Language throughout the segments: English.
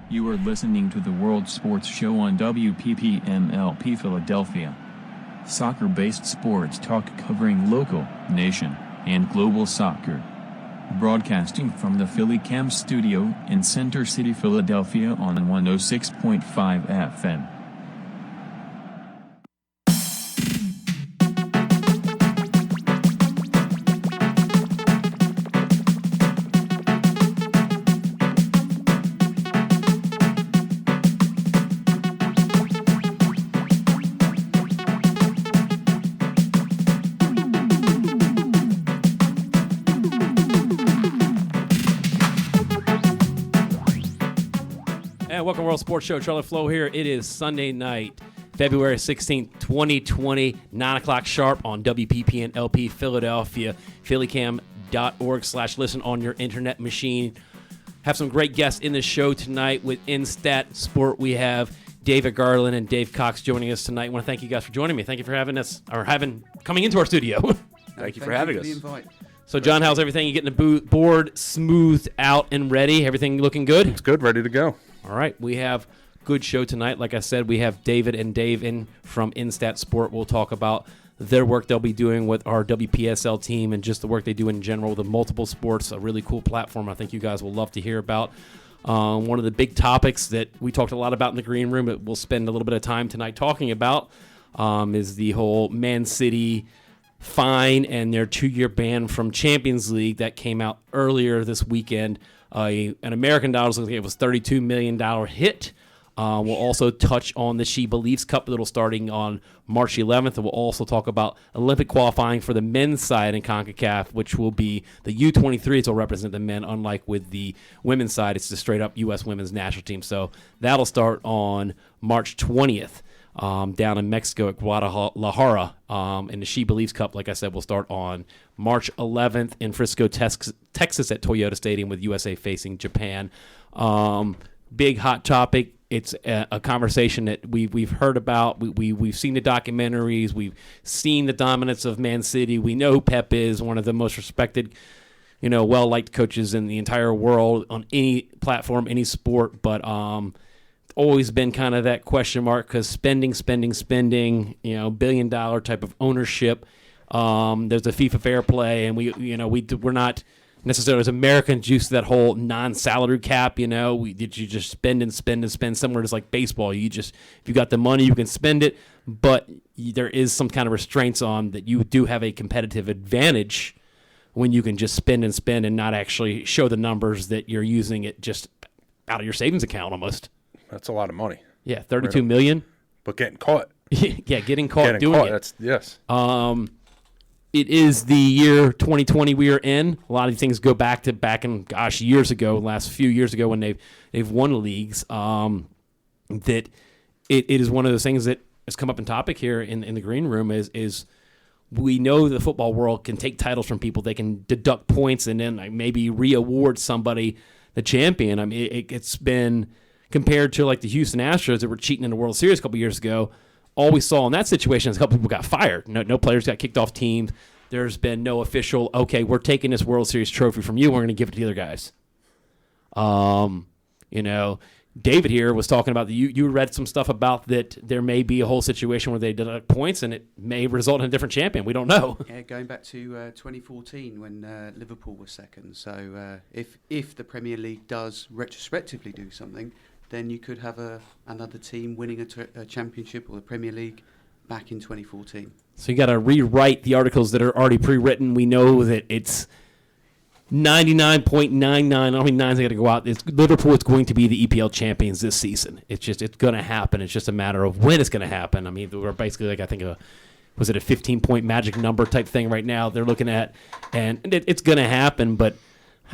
You are listening to the World Sports Show on WPPM LP Philadelphia. Soccer-based sports talk covering local, nation, and global soccer. Broadcasting from the Philly Cam studio in Center City, Philadelphia on 106.5 FM. Welcome to World Sports Show. Charlie Flowe here. It is Sunday night, February 16th, 2020, 9 o'clock sharp on WPPM LP Philadelphia, phillycam.org/listen on your internet machine. Have some great guests in the show tonight with InStat Sport. We have David Garland and Dave Cox joining us tonight. I want to thank you guys for joining me. Thank you for having us, or coming into our studio. Thank you for having us. So, John, how's everything? You getting the board smoothed out and ready? Everything looking good? It's good, ready to go. All right, we have a good show tonight. Like I said, we have David and Dave in from InStat Sport. We'll talk about their work they'll be doing with our WPSL team and just the work they do in general with multiple sports, a really cool platform I think you guys will love to hear about. One of the big topics that we talked a lot about in the green room that we'll spend a little bit of time tonight talking about is the whole Man City fine and their 2-year ban from Champions League that came out earlier this weekend. An American dollars, I think it was $32 million hit. We'll also touch on the She Believes Cup that'll starting on March 11th. And we'll also talk about Olympic qualifying for the men's side in CONCACAF, which will be the U23s will represent the men, unlike with the women's side. It's the straight-up U.S. women's national team. So that'll start on March 20th. Down in Mexico at Guadalajara. And the She Believes Cup, like I said, will start on March 11th in Frisco, Texas at Toyota Stadium with USA facing Japan. Big hot topic. It's a conversation that we've heard about. We've seen the documentaries. We've seen the dominance of Man City. We know Pep is one of the most respected, well-liked coaches in the entire world on any platform, any sport. But always been kind of that question mark because spending, $1 billion type of ownership. There's a FIFA fair play, and we're not necessarily as Americans used to that whole non-salary cap. You just spend and spend and spend. Somewhere just like baseball, if you got the money, you can spend it, but there is some kind of restraints on that. You do have a competitive advantage when you can just spend and not actually show the numbers that you're using it just out of your savings account almost. That's a lot of money. Yeah, $32 million. But getting caught. Yeah, getting caught doing it. That's yes. It is the year 2020 we are in. A lot of things go back in years ago, last few years ago when they've won leagues. That it is one of those things that has come up in topic here in the green room is we know the football world can take titles from people. They can deduct points and then maybe re-award somebody the champion. I mean, it's been compared to like the Houston Astros that were cheating in the World Series a couple years ago. All we saw in that situation is a couple people got fired. No players got kicked off teams. There's been no official, okay, we're taking this World Series trophy from you. We're going to give it to the other guys. David here was talking about you read some stuff about that there may be a whole situation where they deduct points and it may result in a different champion. We don't know. Yeah, going back to 2014 when Liverpool was second. So if the Premier League does retrospectively do something, then you could have another team winning a championship or the Premier League back in 2014. So you got to rewrite the articles that are already pre-written. We know that it's 99.99. I don't mean nine's going to go out. Liverpool is going to be the EPL champions this season. It's going to happen. It's just a matter of when it's going to happen. I mean, we're basically like, I think, was it a 15-point magic number type thing right now they're looking at, and it's going to happen, but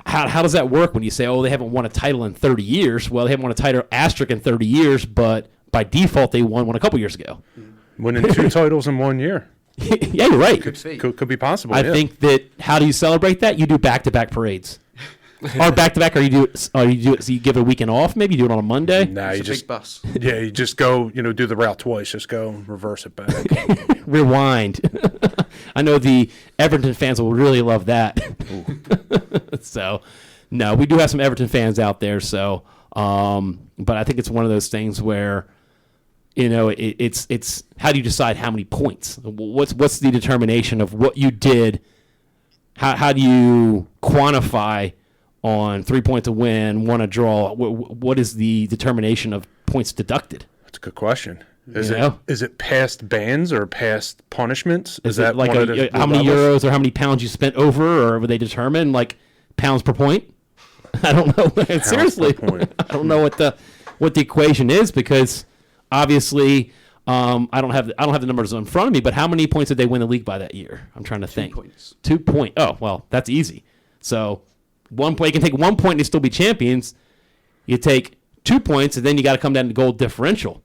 how does that work when you say, they haven't won a title in 30 years? Well, they haven't won a title asterisk in 30 years, but by default they won one a couple years ago. Winning 2 titles in 1 year. Yeah, you're right. Could be possible. I think that how do you celebrate that? You do back-to-back parades. Or back-to-back, or you do it so you give it a weekend off, maybe you do it on a Monday? Nah, you just big bus. Yeah, you just go, do the route twice. Just go and reverse it back. Rewind. I know the Everton fans will really love that. So, no, we do have some Everton fans out there, so But I think it's one of those things where, it's how do you decide how many points? What's the determination of what you did? How do you quantify on 3 points to win, 1 a draw? What is the determination of points deducted? That's a good question. Is it past bans or past punishments? Is that like how many euros or how many pounds you spent over, or would they determine like pounds per point? I don't know. Seriously, I don't know what the equation is, because obviously I don't have the numbers in front of me. But how many points did they win the league by that year? I'm trying to think. 2 points. 2 points. Oh well, that's easy. So 1 point, you can take 1 point and still be champions. You take 2 points, and then you got to come down to goal differential.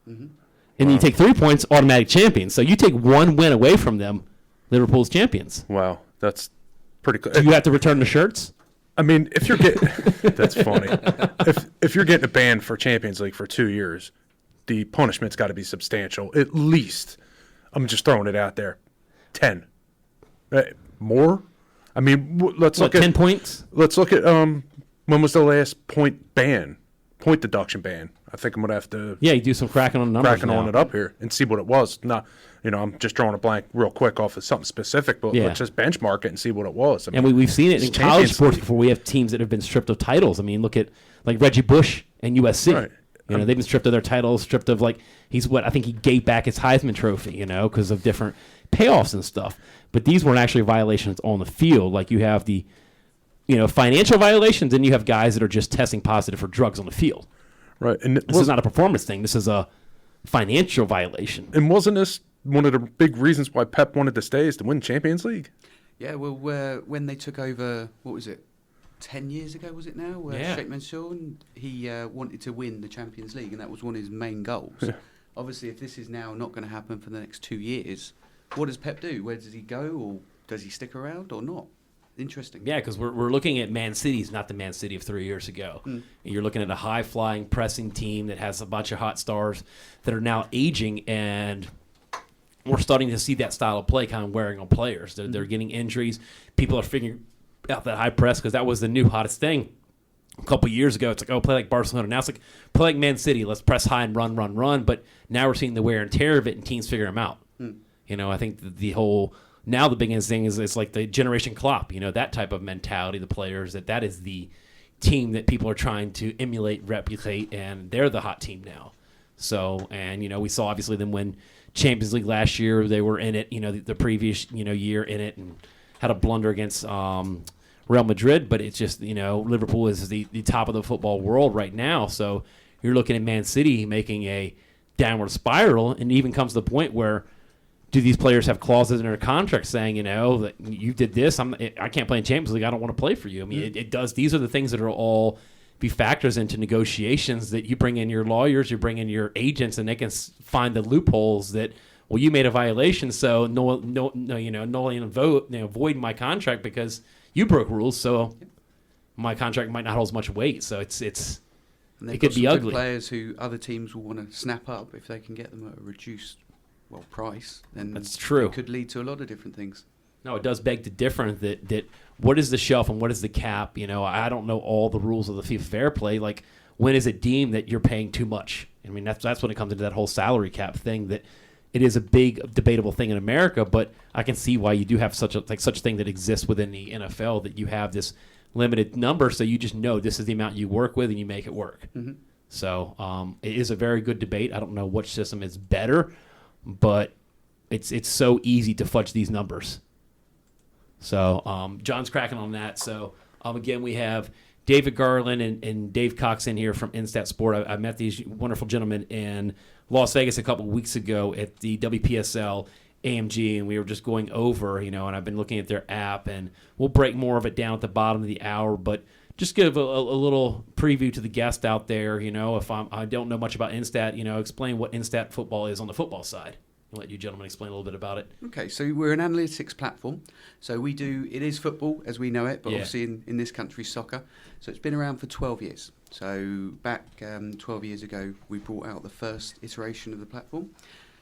Mm-hmm. And then you take 3 points, automatic champions. So you take 1 win away from them, Liverpool's champions. Wow, that's pretty cool. Do you have to return the shirts? I mean, if you're getting that's funny. If you're getting a ban for Champions League for 2 years, the punishment's got to be substantial. At least, I'm just throwing it out there, 10. More? I mean, let's look at 10 points. Let's look at when was the last point deduction ban? I think I'm gonna have to you do some cracking on the numbers. On it up here and see what it was. Not, I'm just drawing a blank real quick off of something specific, but let's just benchmark it and see what it was. I mean, and we've seen it in college sports before. We have teams that have been stripped of titles. I mean, look at like Reggie Bush and USC. Right. They've been stripped of their titles, stripped of I think he gave back his Heisman Trophy, because of different payoffs and stuff. But these weren't actually violations on the field. Like you have the, financial violations, and you have guys that are just testing positive for drugs on the field. Right. And this is not a performance thing. This is a financial violation. And wasn't this one of the big reasons why Pep wanted to stay, is to win Champions League? Yeah, well, when they took over, what was it, 10 years ago, was it now? Sheikh Mansour, he wanted to win the Champions League, and that was one of his main goals. Yeah. Obviously, if this is now not going to happen for the next 2 years, what does Pep do? Where does he go, or does he stick around or not? Interesting. Yeah, because we're looking at Man City's not the Man City of 3 years ago. Mm. You're looking at a high-flying, pressing team that has a bunch of hot stars that are now aging, and we're starting to see that style of play kind of wearing on players. They're getting injuries. People are figuring out that high press, because that was the new hottest thing a couple years ago. It's like, play like Barcelona. Now it's like, play like Man City. Let's press high and run. But now we're seeing the wear and tear of it, and teams figure them out. Mm. I think the whole... Now the biggest thing is it's like the Generation Klopp, that type of mentality, the players, that is the team that people are trying to emulate, replicate, and they're the hot team now. So, and, we saw obviously them win Champions League last year. They were in it, the previous, year in it, and had a blunder against Real Madrid, but it's just, Liverpool is the top of the football world right now. So you're looking at Man City making a downward spiral, and it even comes to the point where, do these players have clauses in their contract saying, that you did this, I can't play in Champions League, I don't want to play for you? I mean, it does. These are the things that are all be factors into negotiations, that you bring in your lawyers, you bring in your agents, and they can find the loopholes that, well, you made a violation, so null and void my contract because you broke rules, so my contract might not hold as much weight. So it could be ugly. Players who other teams will want to snap up if they can get them at a reduced price, then that's true. It could lead to a lot of different things. No, it does beg the difference that what is the shelf and what is the cap? I don't know all the rules of the FIFA Fair Play. Like, when is it deemed that you're paying too much? I mean, that's when it comes into that whole salary cap thing. That it is a big debatable thing in America, but I can see why you do have such a thing that exists within the NFL, that you have this limited number, so you just know this is the amount you work with and you make it work. Mm-hmm. So it is a very good debate. I don't know which system is better, but it's so easy to fudge these numbers. So John's cracking on that. So again, we have David Garland and Dave Cox in here from InStat Sport. I met these wonderful gentlemen in Las Vegas a couple of weeks ago at the WPSL AMG, and we were just going over, and I've been looking at their app, and we'll break more of it down at the bottom of the hour, but just give a little preview to the guest out there. If I don't know much about InStat, explain what InStat football is on the football side. I'll let you gentlemen explain a little bit about it. Okay, so we're an analytics platform. So it is football as we know it, but obviously in this country, soccer. So it's been around for 12 years. So back 12 years ago, we brought out the first iteration of the platform.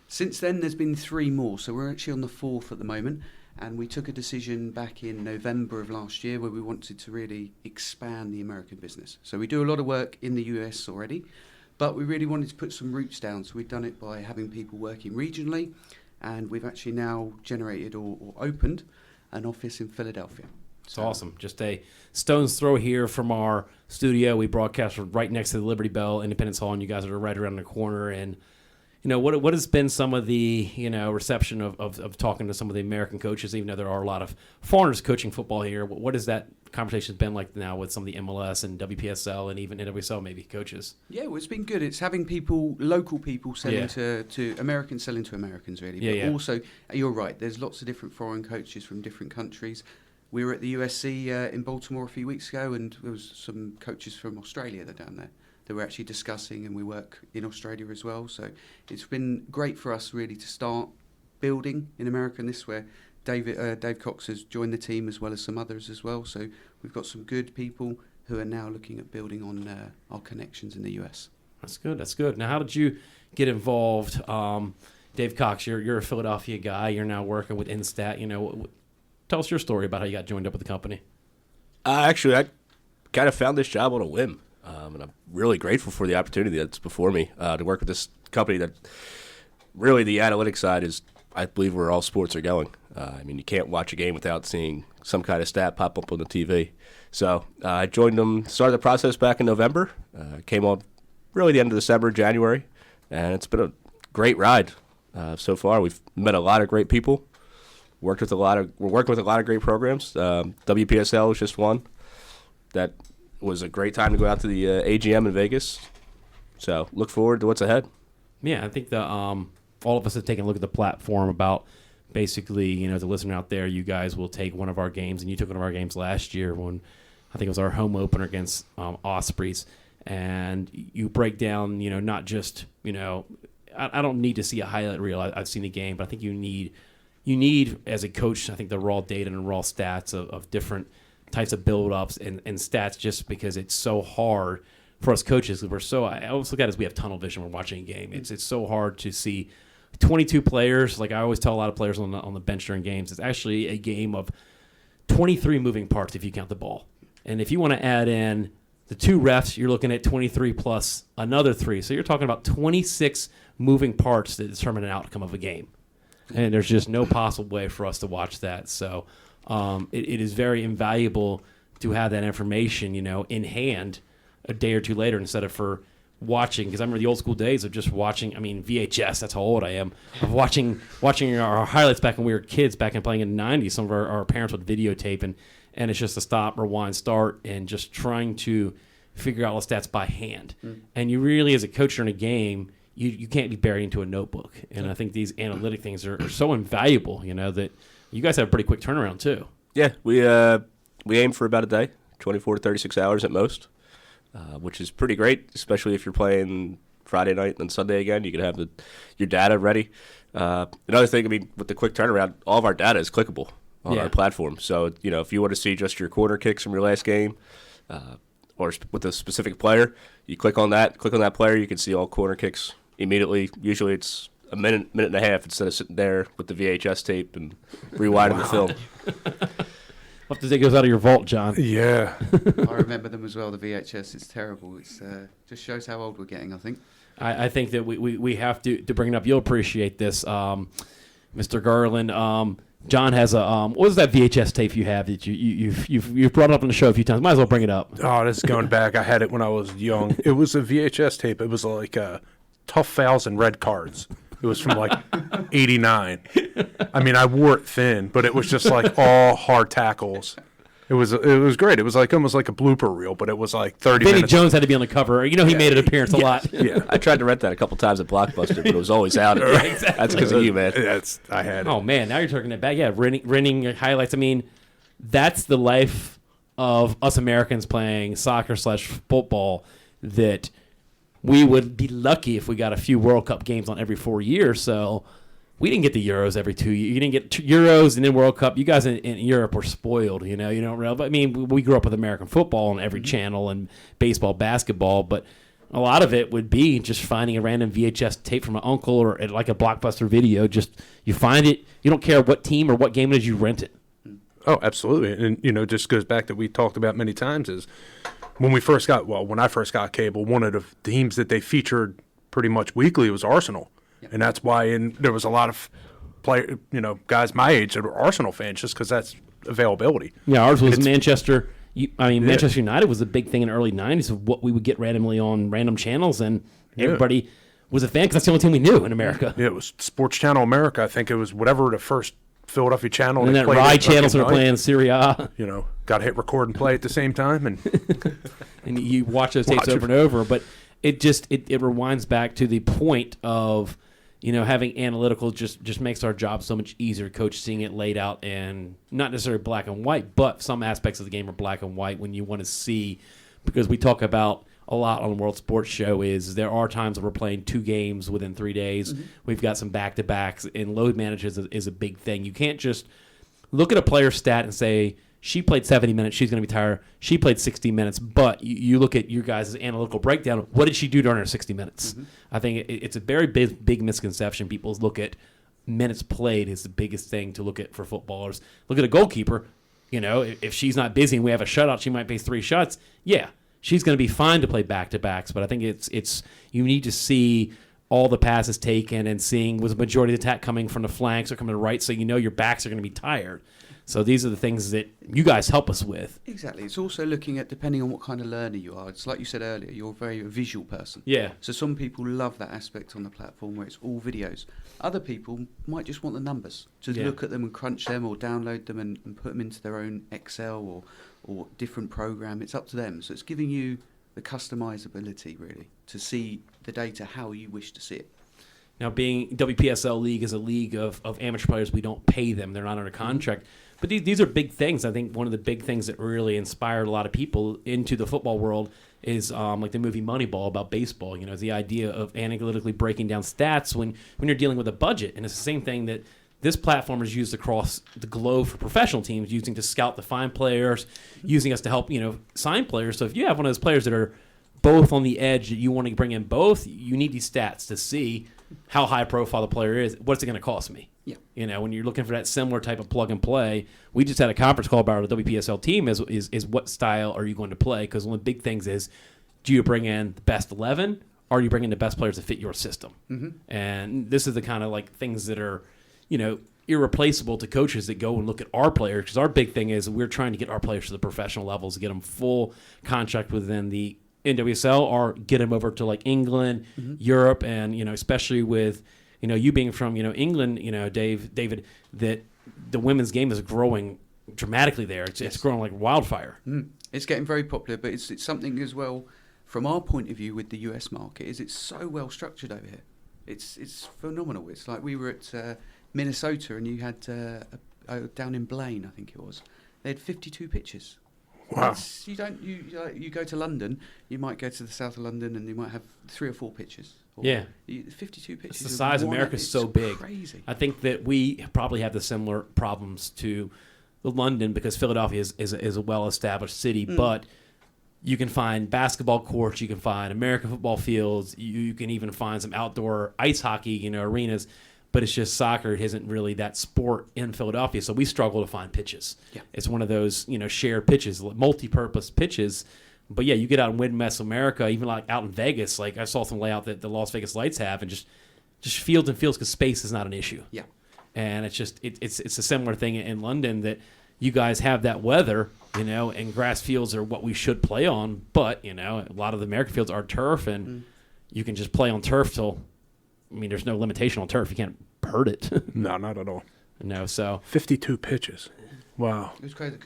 Since then, there's been 3 more. So we're actually on the 4th at the moment. And we took a decision back in November of last year where we wanted to really expand the American business. So we do a lot of work in the US already, but we really wanted to put some roots down. So we've done it by having people working regionally, and we've actually now generated or opened an office in Philadelphia. It's awesome. Just a stone's throw here from our studio. We broadcast right next to the Liberty Bell Independence Hall, and you guys are right around the corner. And what has been some of the reception of talking to some of the American coaches, even though there are a lot of foreigners coaching football here? What has that conversation been like now with some of the MLS and WPSL and even NWSL maybe coaches? Yeah, well, it's been good. It's having local people selling to Americans, selling to Americans, really. But also, you're right, there's lots of different foreign coaches from different countries. We were at the USC in Baltimore a few weeks ago, and there was some coaches from Australia that are down there that we're actually discussing, and we work in Australia as well. So it's been great for us really to start building in America, and this is where Dave Cox has joined the team as well as some others as well. So we've got some good people who are now looking at building on our connections in the US. That's good. That's good. Now, how did you get involved? Dave Cox, you're a Philadelphia guy. You're now working with InStat. Tell us your story about how you got joined up with the company. Actually, I kind of found this job on a whim, and I'm really grateful for the opportunity that's before me to work with this company that really the analytics side is, I believe, where all sports are going. You can't watch a game without seeing some kind of stat pop up on the TV. So I joined them, started the process back in November, came on really the end of December, January, and it's been a great ride so far. We've met a lot of great people. We're working with a lot of great programs. WPSL was just one. That was a great time to go out to the AGM in Vegas. So look forward to what's ahead. Yeah, I think all of us have taken a look at the platform about basically, as a listener out there, you guys will take one of our games, and you took one of our games last year when I think it was our home opener against Ospreys, and you break down, not just, I don't need to see a highlight reel. I've seen the game, but I think you need as a coach, I think the raw data and raw stats of different types of build-ups and stats, just because it's so hard for us coaches. I always look at it as we have tunnel vision when we're watching a game. It's so hard to see 22 players. Like I always tell a lot of players on the bench during games, it's actually a game of 23 moving parts if you count the ball. And if you want to add in the two refs, you're looking at 23 plus another 3. So you're talking about 26 moving parts that determine an outcome of a game. And there's just no possible way for us to watch that. So it is very invaluable to have that information, in hand a day or two later instead of for watching. Because I remember the old school days of just watching, VHS, that's how old I am, of watching our highlights back when we were kids, back in playing in the 90s. Some of our parents would videotape, and it's just a stop, rewind, start, and just trying to figure out all the stats by hand. And you really, as a coach during a game, you can't be buried into a notebook. And I think these analytic things are so invaluable, that you guys have a pretty quick turnaround too. Yeah, we aim for about a day, 24 to 36 hours at most, which is pretty great, especially if you're playing Friday night and Sunday again. You can have your data ready. Another thing, with the quick turnaround, all of our data is clickable on our platform. So, if you want to see just your corner kicks from your last game, or with a specific player, you click on that player, you can see all corner kicks immediately. Usually it's a minute and a half instead of sitting there with the VHS tape and rewinding the film. We'll have to take those out of your vault, John. Yeah. I remember them as well, the VHS. It's terrible. It's just shows how old we're getting, I think. I think that we have to bring it up. You'll appreciate this, Mr. Garland. John has what was that VHS tape you have that you've brought it up on the show a few times? Might as well bring it up. Oh, this is going back. I had it when I was young. It was a VHS tape. It was like tough fouls and red cards. It was from like 89. I wore it thin, but it was just like all hard tackles. It was great. It was like almost like a blooper reel, but it was like 30 Vinny minutes. Jones had to be on the cover. He made an appearance a lot. Yeah, I tried to rent that a couple times at Blockbuster, but it was always out. Exactly. That's because of you, man. I had it. Oh, man, now you're talking it back. Yeah, renting highlights. That's the life of us Americans playing soccer/football, that we would be lucky if we got a few World Cup games on every 4 years. So we didn't get the Euros every 2 years. You didn't get Euros and then World Cup. You guys in Europe were spoiled, you don't realize. But we grew up with American football on every channel and baseball, basketball. But a lot of it would be just finding a random VHS tape from an uncle or like a Blockbuster video. Just you find it. You don't care what team or what game it is. You rent it. Oh, absolutely. And, just goes back that we talked about many times is when I first got cable, one of the teams that they featured pretty much weekly was Arsenal. Yep. And that's why there was a lot of guys my age that were Arsenal fans just because that's availability. Yeah, ours was Manchester. Manchester United was a big thing in the early 90s of what we would get randomly on random channels, and everybody was a fan because that's the only team we knew in America. Yeah, it was Sports Channel America. I think it was whatever the first Philadelphia channel. And that Rye channels that are playing Serie A. Got to hit record and play at the same time. And and you watch those tapes over and over. But it rewinds back to the point of, having analytical just makes our job so much easier. Coach seeing it laid out and not necessarily black and white, but some aspects of the game are black and white when you want to see, because we talk about a lot on the World Sports Show is there are times when we're playing 2 games within 3 days. Mm-hmm. We've got some back-to-backs, and load management is a big thing. You can't just look at a player's stat and say, she played 70 minutes, she's going to be tired. She played 60 minutes, but you look at your guys' analytical breakdown. What did she do during her 60 minutes? Mm-hmm. I think it's a very big misconception. People look at minutes played is the biggest thing to look at for footballers. Look at a goalkeeper. If she's not busy and we have a shutout, she might face 3 shots. Yeah, she's going to be fine to play back-to-backs, but I think it's you need to see all the passes taken and seeing was the majority of the attack coming from the flanks or coming to the right, so your backs are going to be tired. So these are the things that you guys help us with. Exactly. It's also looking at, depending on what kind of learner you are, it's like you said earlier, you're a very visual person. Yeah. So some people love that aspect on the platform where it's all videos. Other people might just want the numbers, to look at them and crunch them or download them and put them into their own Excel or different program. It's up to them. So it's giving you the customizability, really, to see the data how you wish to see it. Now, being WPSL League is a league of amateur players, we don't pay them. They're not under contract. But these are big things. I think one of the big things that really inspired a lot of people into the football world is like the movie Moneyball about baseball. The idea of analytically breaking down stats when you're dealing with a budget. And it's the same thing that this platform is used across the globe for professional teams, using to scout the fine players, using us to help, sign players. So if you have one of those players that are both on the edge that you want to bring in both, you need these stats to see how high profile the player is. What's it going to cost me? Yeah. When you're looking for that similar type of plug and play, we just had a conference call about the WPSL team is what style are you going to play? Because one of the big things is, do you bring in the best 11 or are you bringing the best players that fit your system? Mm-hmm. And this is the kind of things that are, irreplaceable to coaches that go and look at our players, because our big thing is we're trying to get our players to the professional levels, to get them full contract within the NWSL or get them over to England, mm-hmm. Europe, and especially with you being from England, David, that the women's game is growing dramatically there. It's growing like wildfire. It's getting very popular, but it's something as well from our point of view with the US market is it's so well structured over here. It's phenomenal. It's like we were at Minnesota and you had down in Blaine, I think it was. They had 52 pitches. Wow. You go to London, you might go to the south of London and you might have 3 or 4 pitches. 52 pitches. It's the size of America is so big. Crazy. I think that we probably have the similar problems to London because Philadelphia is a well-established city, but you can find basketball courts, you can find American football fields, you can even find some outdoor ice hockey, arenas. But it's just soccer isn't really that sport in Philadelphia, so we struggle to find pitches. Yeah. It's one of those, shared pitches, multi-purpose pitches. But yeah, you get out in Midwest America, even out in Vegas. I saw some layout that the Las Vegas Lights have, and just fields and fields because space is not an issue. Yeah. And it's just it's a similar thing in London that you guys have that weather, and grass fields are what we should play on. But a lot of the American fields are turf, and you can just play on turf till. There's no limitation on turf. You can't hurt it. No, not at all. No, so 52 pitches. Wow. It was crazy.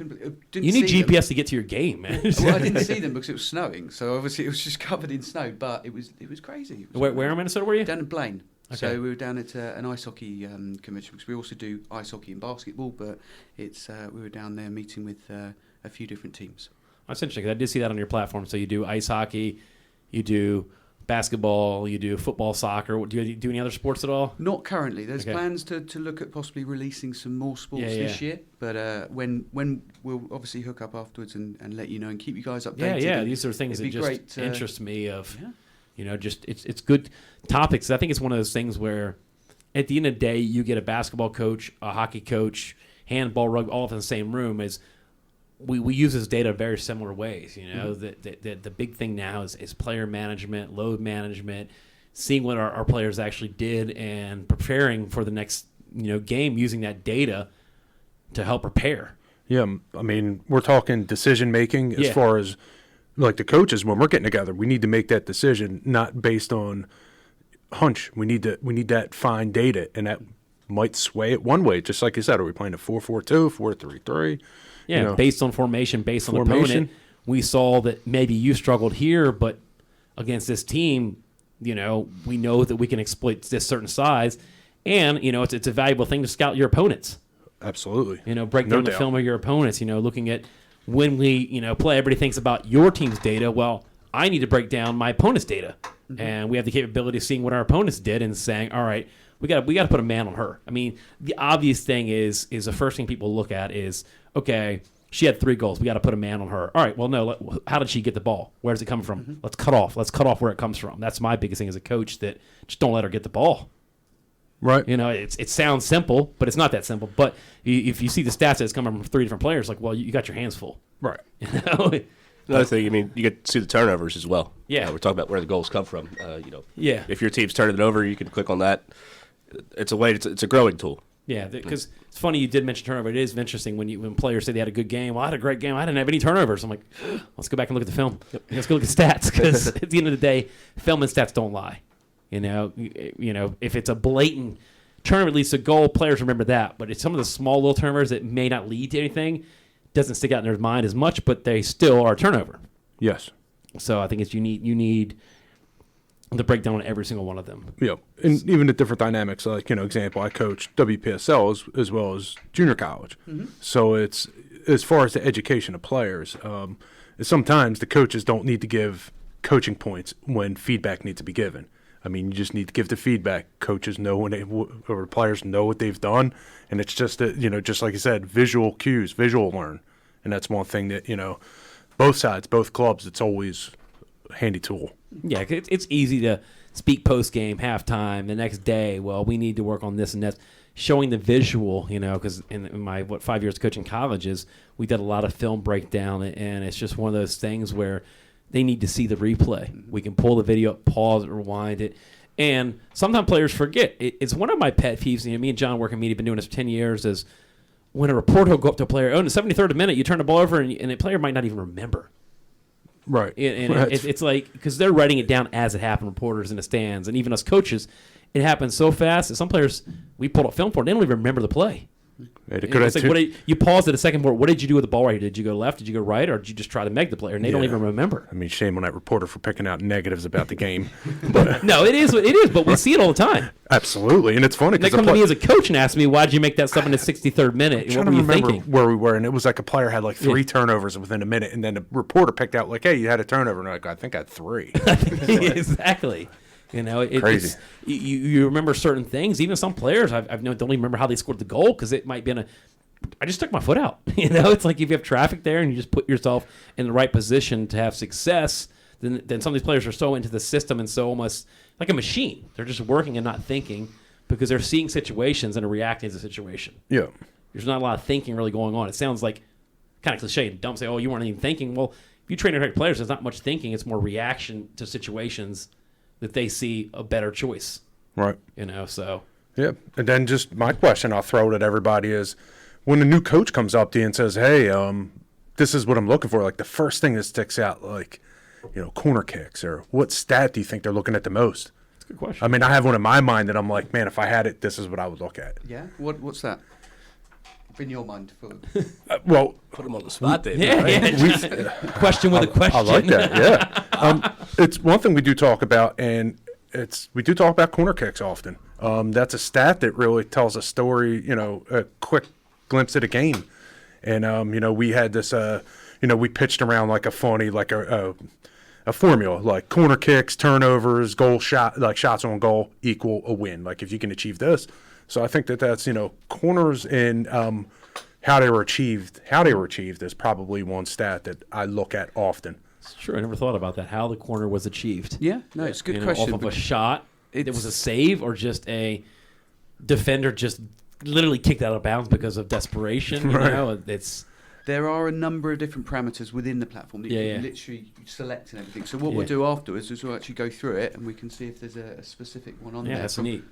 You need GPS to get to your game, man. Well, I didn't see them because it was snowing, so obviously it was just covered in snow. But it was crazy. It was where in Minnesota were you? Down in Blaine. Okay. So we were down at an ice hockey convention because we also do ice hockey and basketball. But we were down there meeting with a few different teams. That's interesting because I did see that on your platform. So you do ice hockey, you do basketball, you do football, soccer. Do you do any other sports at all? Not currently. There's plans to look at possibly releasing some more sports this year. But when we'll obviously hook up afterwards and let you know and keep you guys updated. Yeah. These are things that just interest me. Just it's good topics. I think it's one of those things where at the end of the day, you get a basketball coach, a hockey coach, handball, rugby, all in the same room. We use this data very similar ways. The big thing now is player management, load management, seeing what our players actually did, and preparing for the next game using that data to help prepare. Yeah, I mean, we're talking decision making as far as like the coaches. When we're getting together, we need to make that decision not based on hunch. We need that fine data, and that might sway it one way. Just like you said, are we playing a 4-4-2, 4-3-3? Yeah, based on formation, based on the opponent. We saw that maybe you struggled here, but against this team, we know that we can exploit this certain size, and it's a valuable thing to scout your opponents. Absolutely. Break down the film of your opponents. Looking at when we play, everybody thinks about your team's data. Well, I need to break down my opponent's data, and we have the capability of seeing what our opponents did and saying, all right, we got to put a man on her. I mean, the obvious thing is the first thing people look at is, okay, she had 3 goals. We got to put a man on her. All right, well, no, how did she get the ball? Where does it come from? Let's cut off where it comes from. That's my biggest thing as a coach, that just don't let her get the ball. Right. It sounds simple, but it's not that simple. But if you see the stats that it's coming from 3 different players, like, well, you got your hands full. Right. Another thing, I mean, you get to see the turnovers as well. Yeah. We're talking about where the goals come from. Yeah. If your team's turning it over, you can click on that. It's a growing tool. Yeah, because it's funny you did mention turnover. It is interesting when players say they had a good game. Well, I had a great game. I didn't have any turnovers. I'm like, let's go back and look at the film. Let's go look at stats, because at the end of the day, film and stats don't lie. If it's a blatant turnover leads to goal, players remember that. But it's some of the small little turnovers that may not lead to anything, doesn't stick out in their mind as much, but they still are a turnover. Yes. So I think you need the breakdown on every single one of them. Yeah, and even the different dynamics. Like, example, I coach WPSL as well as junior college. So it's, as far as the education of players, sometimes the coaches don't need to give coaching points when feedback needs to be given. I mean, you just need to give the feedback. Coaches know or players know what they've done, and it's just that, just like you said, visual cues, visual learn, and that's one thing that both sides, both clubs, it's always a handy tool. Yeah, it's easy to speak post game, halftime, the next day. Well, we need to work on this and that. Showing the visual, because in my 5 years coaching colleges, we did a lot of film breakdown, and it's just one of those things where they need to see the replay. We can pull the video up, pause it, rewind it. And sometimes players forget. It's one of my pet peeves. Me and John work in media, been doing this for 10 years, is when a reporter will go up to a player, in the 73rd minute, you turn the ball over, and the player might not even remember. Right. And it's like, because they're writing it down as it happened, reporters in the stands, and even us coaches, it happens so fast that some players, we pulled up film for, they don't even remember the play. It's like, you paused at a second board. What did you do with the ball right here? Did you go left? Did you go right? Or did you just try to meg the player? And they don't even remember. I mean, shame on that reporter for picking out negatives about the game. No, it is, but we see it all the time. Absolutely, and it's funny. They come to me as a coach and ask me, why did you make that sub in the 63rd minute? What were you thinking? Where we were, and it was like a player had like 3 turnovers within a minute, and then the reporter picked out like, hey, you had a turnover. And I'm like, I think I had 3. Exactly. Crazy. You remember certain things. Even some players I've known don't even remember how they scored the goal, because it might be I just took my foot out. It's like if you have traffic there and you just put yourself in the right position to have success, then some of these players are so into the system and so almost like a machine. They're just working and not thinking, because they're seeing situations and are reacting to the situation. Yeah. There's not a lot of thinking really going on. It sounds like kind of cliche and dumb to say, oh, you weren't even thinking. Well, if you train and direct players, there's not much thinking. It's more reaction to situations that they see a better choice. Right. So. Yeah. And then just my question I'll throw at everybody is, when a new coach comes up to you and says, hey, this is what I'm looking for, like the first thing that sticks out, like, corner kicks, or what stat do you think they're looking at the most? That's a good question. I mean, I have one in my mind that I'm like, man, if I had it, this is what I would look at. Yeah? What's that? In your mind? Well, put them on the spot, Dave. Question with a question. I like that, yeah. It's one thing we do talk about, and we do talk about corner kicks often. That's a stat that really tells a story, a quick glimpse of the game. And, we had this, we pitched around like a funny, like a formula, like corner kicks, turnovers, shots on goal equal a win. Like if you can achieve this. So I think that's, corners and how they were achieved is probably one stat that I look at often. It's true. I never thought about that. How the corner was achieved. Yeah, no, it's a good question. Off of a shot, it was a save, or just a defender just literally kicked out of bounds because of desperation. You know, there are a number of different parameters within the platform that you can literally select and everything. So what we'll do afterwards is we'll actually go through it and we can see if there's a specific one on there. Yeah, that's neat.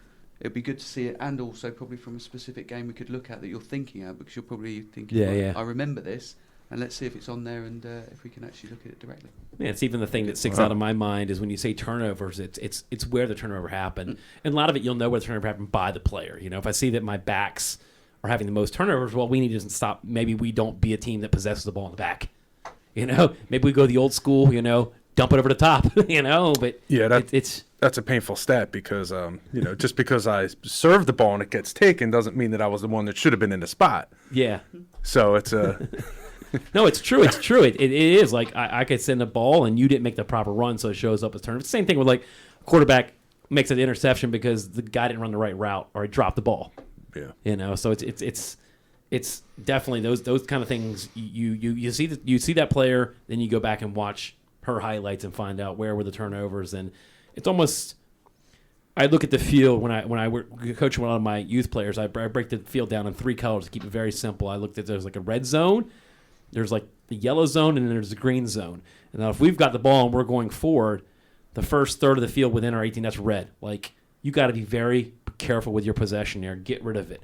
It'd be good to see it, and also probably from a specific game we could look at that you're thinking of, because you're probably thinking, I remember this, and let's see if it's on there and if we can actually look at it directly. Yeah, it's even the thing that sticks out of my mind is when you say turnovers, it's where the turnover happened. And a lot of it you'll know where the turnover happened by the player. You know, if I see that my backs are having the most turnovers, well, we need to stop. Maybe we don't be a team that possesses the ball in the back. You know, maybe we go the old school, you know, dump it over the top, you know, but that's a painful stat because, you know, just because I serve the ball and it gets taken doesn't mean that I was the one that should have been in the spot. Yeah. So it's a... No, it's true. It's true. It is. Like, I could send a ball and you didn't make the proper run, so it shows up as turnover. It's the same thing with, like, quarterback makes an interception because the guy didn't run the right route or he dropped the ball. Yeah. You know, so it's definitely those kind of things. You see that player, then you go back and watch her highlights and find out where were the turnovers, and it's almost. I look at the field when I work coaching one of my youth players. I break the field down in 3 colors to keep it very simple. I looked at there's like a red zone, there's like the yellow zone, and then there's the green zone. And now if we've got the ball and we're going forward, the first third of the field within our 18, that's red. Like, you got to be very careful with your possession there. Get rid of it.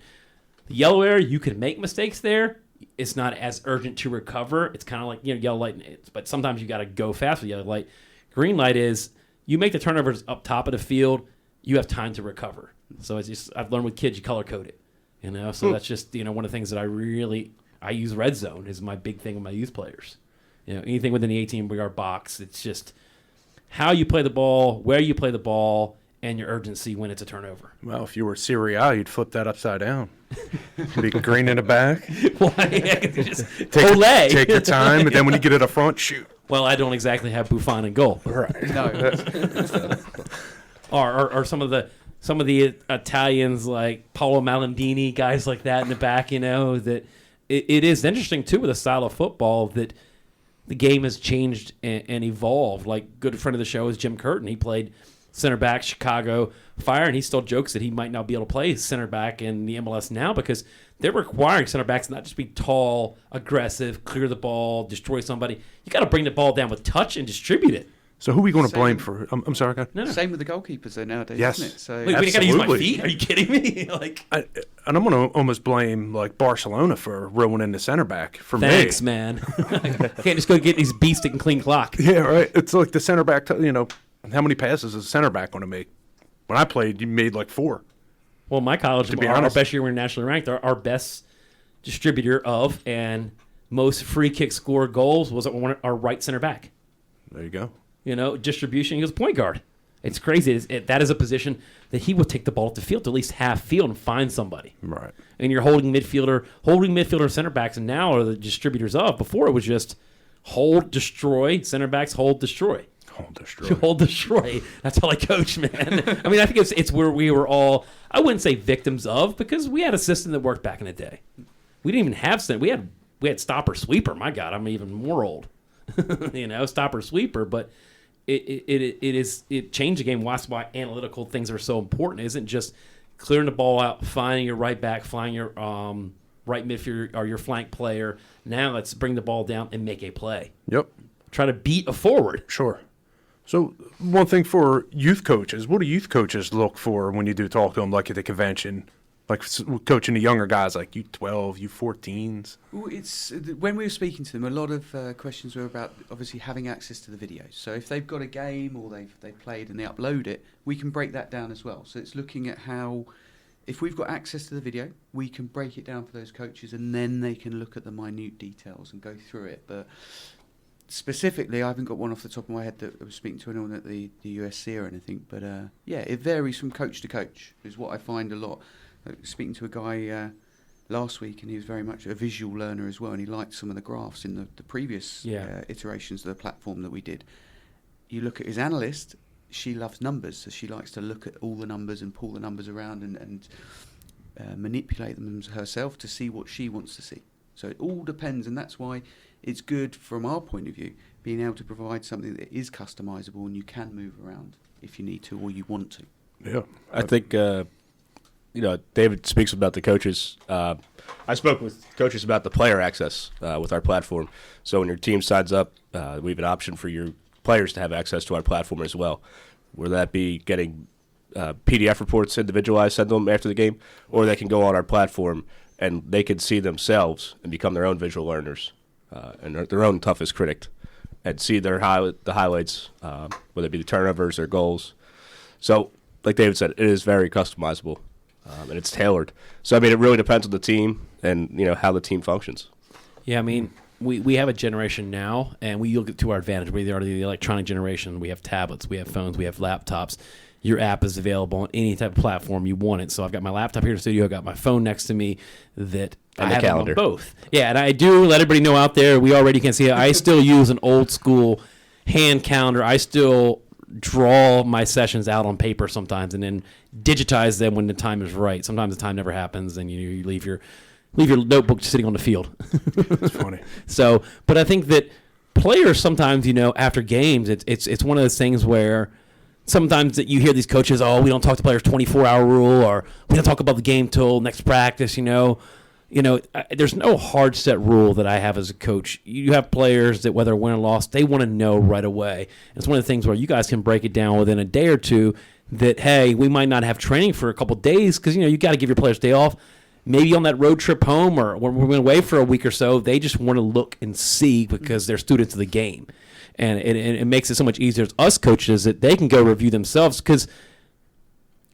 The yellow area, you can make mistakes there. It's not as urgent to recover. It's kind of like, you know, yellow light, but sometimes you got to go fast with yellow light. Green light is you make the turnovers up top of the field, you have time to recover. So it's just, I've learned with kids, you color code it, you know. So that's just, you know, one of the things that I use red zone is my big thing with my youth players. You know, anything within the 18-yard box, it's just how you play the ball, where you play the ball, and your urgency when it's a turnover. Well, if you were Serie A, you'd flip that upside down. Be green in the back. Take your time, but then when you get it up front, shoot. Well, I don't exactly have Buffon in goal. Right. No. or some of the Italians like Paolo Malandini, guys like that in the back, you know, that it is interesting too with a style of football that the game has changed and evolved. Like, good friend of the show is Jim Curtin. He played center back, Chicago Fire, and he still jokes that he might not be able to play center back in the MLS now because they're requiring center backs not just be tall, aggressive, clear the ball, destroy somebody. You got to bring the ball down with touch and distribute it. So who are we going to blame for? I'm sorry, God. No. Same with the goalkeepers though nowadays, yes. isn't it? So wait, I got to use my feet? Are you kidding me? And I'm going to almost blame like Barcelona for ruining the center back for Thanks, me. Man. I can't just go get these beats that can clean clock. Yeah, right. It's like the center back. You know, how many passes is a center back going to make? When I played, you made like 4. Well, my college, to be our honest, best year, we were nationally ranked. Our best distributor of and most free kick score goals was our right center back. There you go. You know, distribution, he was point guard. It's crazy. That is a position that he would take the ball up the field to at least half field and find somebody. Right. And you're holding midfielder, center backs, and now are the distributors of. Before it was just hold, destroy, center backs, hold, destroy. Hold, destroy. Hold, destroy. That's all I coach, man. I mean, I think it's where we were all, I wouldn't say victims of, because we had a system that worked back in the day. We didn't even have, we had stopper sweeper. My God, I'm even more old. You know, stopper sweeper, but it changed the game. That's why analytical things are so important. It isn't just clearing the ball out, finding your right back, finding your right midfielder or your flank player. Now let's bring the ball down and make a play. Yep. Try to beat a forward. Sure. So one thing for youth coaches, what do youth coaches look for when you do talk to them, like at the convention? Like coaching the younger guys, like U12, U14s. Well, it's when we were speaking to them, a lot of questions were about obviously having access to the videos. So if they've got a game or they've played and they upload it, we can break that down as well. So it's looking at how, if we've got access to the video, we can break it down for those coaches, and then they can look at the minute details and go through it. But specifically, I haven't got one off the top of my head that I was speaking to anyone at the USC or anything. But yeah, it varies from coach to coach, is what I find a lot. Speaking to a guy last week, and he was very much a visual learner as well, and he liked some of the graphs in the previous iterations of the platform that we did. You look at his analyst, she loves numbers, so she likes to look at all the numbers and pull the numbers around and manipulate them herself to see what she wants to see. So it all depends, and that's why it's good from our point of view. being able to provide something that is customizable and you can move around if you need to or you want to. Yeah. I think, David speaks about the coaches. I spoke with coaches about the player access with our platform. So when your team signs up, we have an option for your players to have access to our platform as well, whether that be getting PDF reports individualized, send them after the game, or they can go on our platform and they can see themselves and become their own visual learners and their own toughest critic and see the highlights, whether it be the turnovers or goals. So, like David said, it is very customizable and it's tailored. So, I mean, it really depends on the team and, how the team functions. Yeah, I mean, we have a generation now, and we look to our advantage. We are the electronic generation. We have tablets, we have phones, we have laptops. Your app is available on any type of platform you want it. So I've got my laptop here in the studio. I've got my phone next to me that And I the have calendar. on both. Yeah, and I do let everybody know out there, we already can see it. I still use an old school hand calendar. I still draw my sessions out on paper sometimes and then digitize them when the time is right. Sometimes the time never happens and you leave your notebook sitting on the field. It's funny. So, but I think that players sometimes, after games, it's one of those things where sometimes that you hear these coaches, we don't talk to players 24-hour rule, or we don't talk about the game till next practice. There's no hard set rule that I have as a coach. You have players that whether win or loss, they want to know right away. And it's one of the things where you guys can break it down within a day or two. That hey, we might not have training for a couple of days because you got to give your players a day off. Maybe on that road trip home or when we're away for a week or so, they just want to look and see because they're students of the game. And it makes it so much easier as us coaches that they can go review themselves because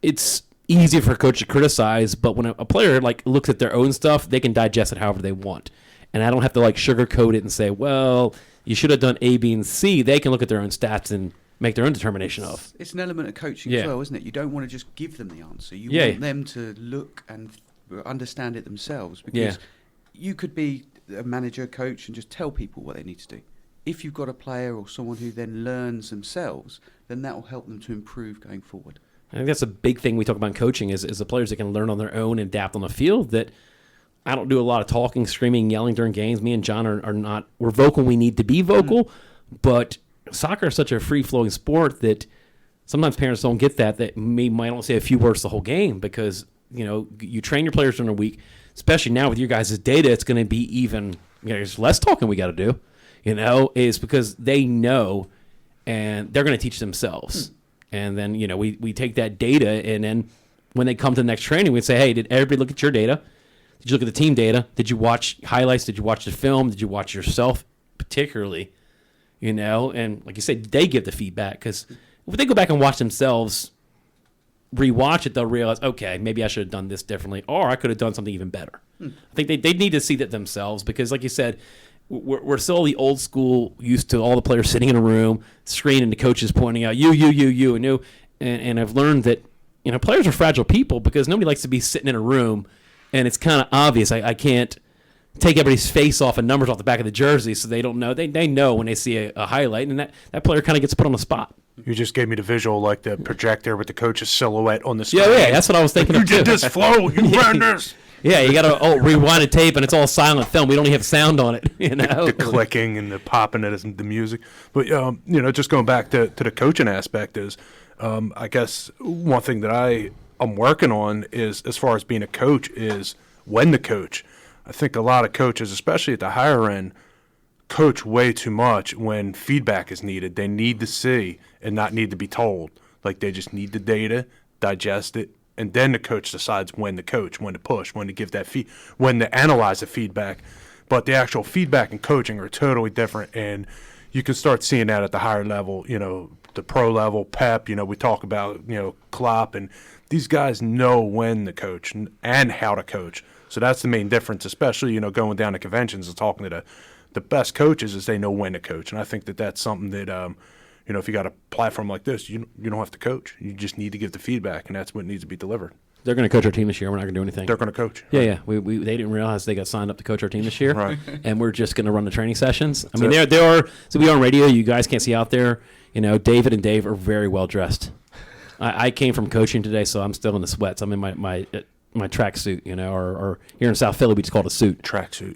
it's easy for a coach to criticize, but when a player looks at their own stuff, they can digest it however they want. And I don't have to sugarcoat it and say, well, you should have done A, B, and C. They can look at their own stats and make their own determination of. It's an element of coaching as well, isn't it? You don't want to just give them the answer. You want them to look and understand it themselves because you could be a manager, coach, and just tell people what they need to do. If you've got a player or someone who then learns themselves, then that will help them to improve going forward. I think that's a big thing we talk about in coaching is the players that can learn on their own and adapt on the field. That I don't do a lot of talking, screaming, yelling during games. Me and John are not. We're vocal when we need to be vocal, but soccer is such a free-flowing sport that sometimes parents don't get that might only say a few words the whole game because you train your players during a week, especially now with your guys' data. It's going to be even there's less talking we got to do. Is because they know and they're going to teach themselves. And then, we take that data and then when they come to the next training, we say, hey, did everybody look at your data? Did you look at the team data? Did you watch highlights? Did you watch the film? Did you watch yourself particularly? And like you said, they give the feedback because if they go back and watch themselves, rewatch it, they'll realize, okay, maybe I should have done this differently or I could have done something even better. I think they need to see that themselves because like you said, we're still the old school, used to all the players sitting in a room, screen, and the coaches pointing out you, and I've learned that players are fragile people because nobody likes to be sitting in a room, and it's kind of obvious. I can't take everybody's face off and numbers off the back of the jersey, so they don't know. They know when they see a highlight, and that player kind of gets put on the spot. You just gave me the visual, like the projector with the coach's silhouette on the screen. Yeah, that's what I was thinking You of too. did this, Flowe. You ran this. Yeah, you got to rewind a tape, and it's all silent film. We don't even have sound on it. The clicking and the popping of the music. But just going back to the coaching aspect is, I guess one thing that I'm working on is as far as being a coach is when to coach. I think a lot of coaches, especially at the higher end, coach way too much when feedback is needed. They need to see and not need to be told. Like they just need the data, digest it, and then the coach decides when to coach, when to push, when to give that when to analyze the feedback. But the actual feedback and coaching are totally different, and you can start seeing that at the higher level, the pro level, Pep, we talk about, Klopp, and these guys know when to coach and how to coach. So that's the main difference, especially, going down to conventions and talking to the best coaches is they know when to coach. And I think that that's something that, if you got a platform like this, you don't have to coach. You just need to give the feedback, and that's what needs to be delivered. They're going to coach our team this year. We're not going to do anything. They're going to coach. Yeah. They didn't realize they got signed up to coach our team this year. Right. And we're just going to run the training sessions. I mean, there are, so we are on radio. You guys can't see out there. David and Dave are very well dressed. I came from coaching today, so I'm still in the sweats. I'm in my my tracksuit, or here in South Philly we just call it a suit. Tracksuit.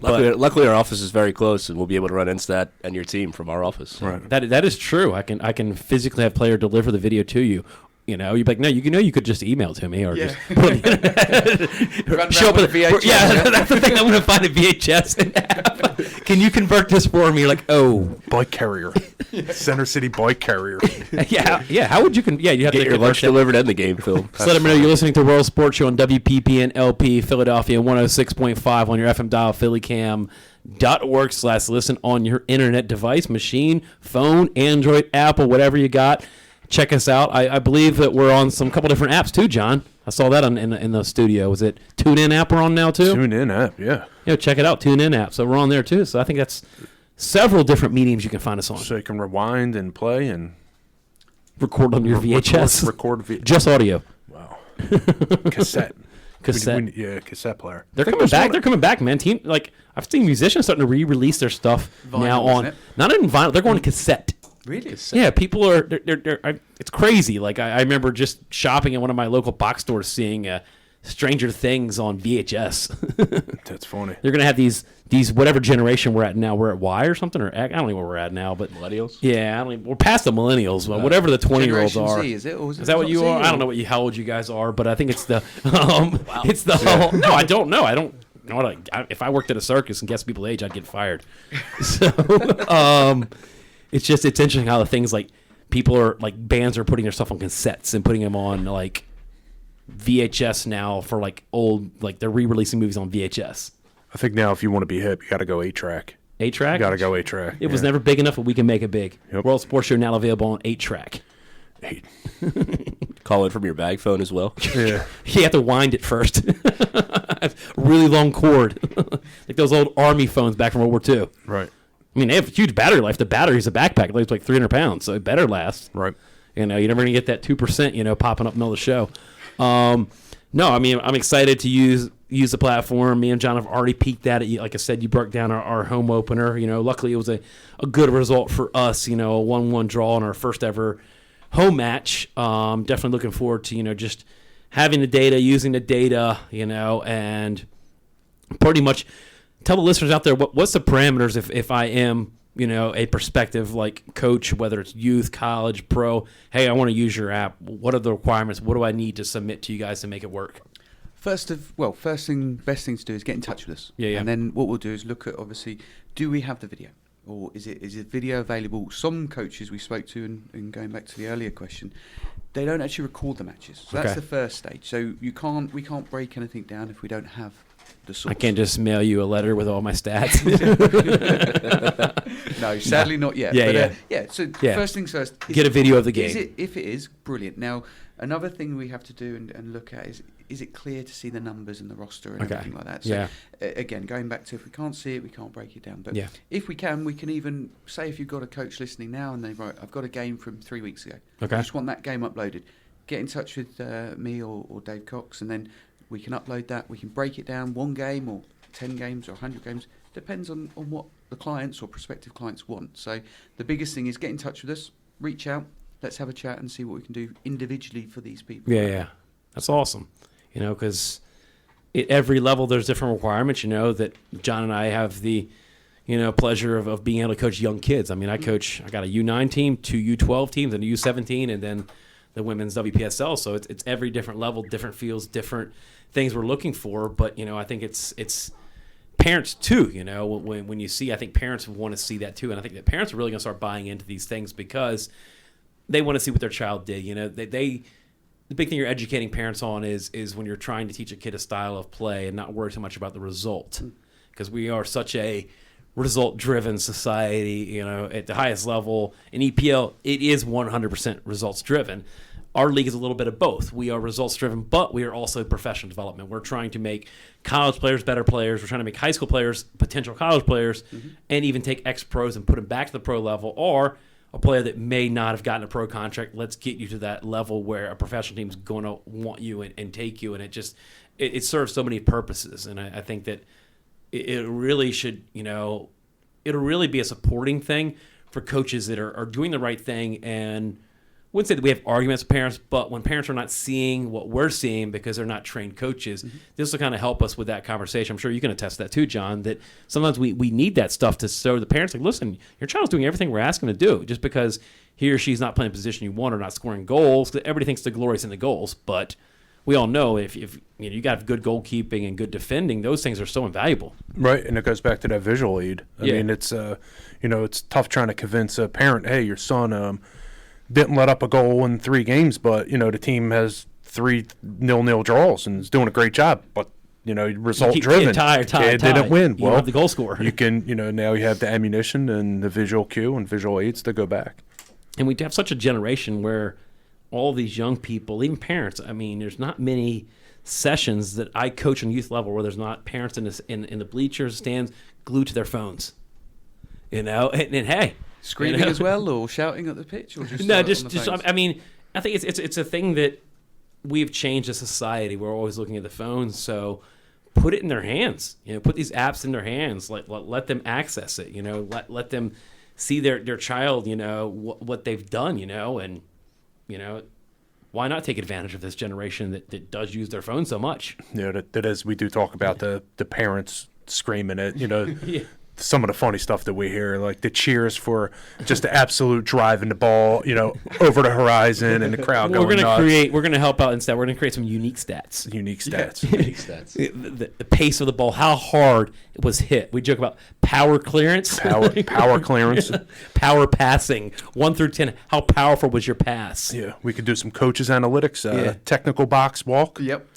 Yeah. Luckily, our office is very close, and we'll be able to run InStat and your team from our office. Right. That is true. I can physically have player deliver the video to you. You'd be like, no, you could just email to me or just put it on the internet. Show up with a VHS. Yeah, that's the thing. I'm going to find a VHS and app. Can you convert this for me? You're like, oh, Bike carrier. Center City bike carrier. yeah. How would you you have Get to your lunch delivered and the game film. So let them know you're listening to World Sports Show on WPPN LP Philadelphia 106.5 on your FM dial, phillycam.org/listen on your internet device, machine, phone, Android, Apple, whatever you got. Check us out. I believe that we're on some couple different apps too, John. I saw that in the studio. Was it TuneIn app we're on now too? TuneIn app, yeah. Check it out, TuneIn app. So we're on there too. So I think that's several different mediums you can find us on. So you can rewind and play and record on your VHS. Record just audio. Wow. Cassette. Cassette player. They're coming back. They're coming back, man. I've seen musicians starting to re-release their stuff Vinyl, now on not in vinyl. They're going to cassette. Really? Yeah, people are. It's crazy. Like I remember just shopping at one of my local box stores, seeing Stranger Things on VHS. That's funny. They're gonna have these whatever generation we're at now. We're at Y or something, or I don't know where we're at now, but Millennials. Yeah, we're past the millennials. But whatever the 20-year-olds Generation are. Z, is it? Or is that what you Z, are? or? I don't know how old you guys are, but I think it's the it's the no. I don't know. I don't. You know what? If I worked at a circus and guessed people's age, I'd get fired. So it's interesting how the things like people are like bands are putting their stuff on cassettes and putting them on like VHS now for like old, like they're re-releasing movies on VHS. I think now if you want to be hip, you got to go 8-track. 8-track? You got to go 8-track. It was never big enough, but we can make it big. Yep. World Sports Show now available on 8-track. 8. Call it from your bag phone as well. Yeah. You have to wind it first. Really long cord. Like those old Army phones back from World War II. Right. I mean, they have huge battery life. The battery's a backpack. It weighs like 300 pounds, so it better last. Right. You're never going to get that 2%, popping up in the middle of the show. No, I mean, I'm excited to use the platform. Me and John have already peeked at it. Like I said, you broke down our home opener. Luckily it was a good result for us, a 1-1 draw in our first ever home match. Definitely looking forward to, just having the data, using the data, and pretty much tell the listeners out there what's the parameters if I am, a prospective like coach, whether it's youth, college, pro. Hey, I want to use your app. What are the requirements? What do I need to submit to you guys to make it work? Best thing to do is get in touch with us. Yeah. And then what we'll do is look at, obviously, do we have the video? Or is it video available? Some coaches we spoke to, and going back to the earlier question, they don't actually record the matches. So that's the first stage. So we can't break anything down if we don't have the source. I can't just mail you a letter with all my stats. No, sadly not yet. So first things first. Get a video of the game. If it is, brilliant. Now, another thing we have to do and look at is it clear to see the numbers and the roster and everything like that? So again, going back to if we can't see it, we can't break it down. But if we can even say if you've got a coach listening now and they write, I've got a game from 3 weeks ago. Okay. I just want that game uploaded. Get in touch with me or Dave Cox, and then we can upload that. We can break it down, 1 game or 10 games or 100 games. Depends on what the clients or prospective clients want. So the biggest thing is get in touch with us, reach out, let's have a chat and see what we can do individually for these people. Yeah. That's awesome. Because at every level there's different requirements, that John and I have the, pleasure of being able to coach young kids. I mean, I got a U9 team, 2 U12 teams, and a U17, and then the women's WPSL. So it's every different level, different fields, different things we're looking for. But, I think it's parents too, when you see, I think parents want to see that too. And I think that parents are really going to start buying into these things because they want to see what their child did. The big thing you're educating parents on is when you're trying to teach a kid a style of play and not worry too much about the result, because we are such a result-driven society. At the highest level in EPL, it is 100% results-driven. Our league is a little bit of both. We are results-driven, but we are also professional development. We're trying to make college players better players. We're trying to make high school players potential college players, and even take ex-pros and put them back to the pro level, or a player that may not have gotten a pro contract. Let's get you to that level where a professional team's going to want you and take you, and it serves so many purposes. And I think that it really should, it'll really be a supporting thing for coaches that are doing the right thing and wouldn't say that we have arguments with parents, but when parents are not seeing what we're seeing because they're not trained coaches, this will kind of help us with that conversation. I'm sure you can attest to that too, John, that sometimes we need that stuff to show the parents, like, listen, your child's doing everything we're asking them to do. Just because he or she's not playing a position you want or not scoring goals, everybody thinks the glory's in the goals, but we all know if you got good goalkeeping and good defending, those things are so invaluable. Right, and it goes back to that visual aid. I mean, it's it's tough trying to convince a parent, hey, your son didn't let up a goal in 3 games, but the team has 3 0-0 draws and is doing a great job, but result driven. Tie. Didn't win. You have the goal scorer. You can now you have the ammunition and the visual cue and visual aids to go back. And we have such a generation where all these young people, even parents, I mean, there's not many sessions that I coach on youth level where there's not parents in the bleachers, stands, glued to their phones. And hey. Screaming as well, or shouting at the pitch? Or just no, just I mean, I think it's a thing that we've changed as a society. We're always looking at the phones, so put it in their hands. Put these apps in their hands. Let them access it. Let them see their child. What they've done. And why not take advantage of this generation that does use their phone so much? That as we do talk about the parents screaming it. Yeah. Some of the funny stuff that we hear, like the cheers for just the absolute driving the ball, over the horizon, and the crowd going nuts. We're gonna help out instead. We're gonna create some unique stats. Unique stats. The pace of the ball, how hard it was hit. We joke about power clearance, power clearance, power passing, 1 through 10. How powerful was your pass? Yeah, we could do some coaches analytics. Technical box walk. Yep.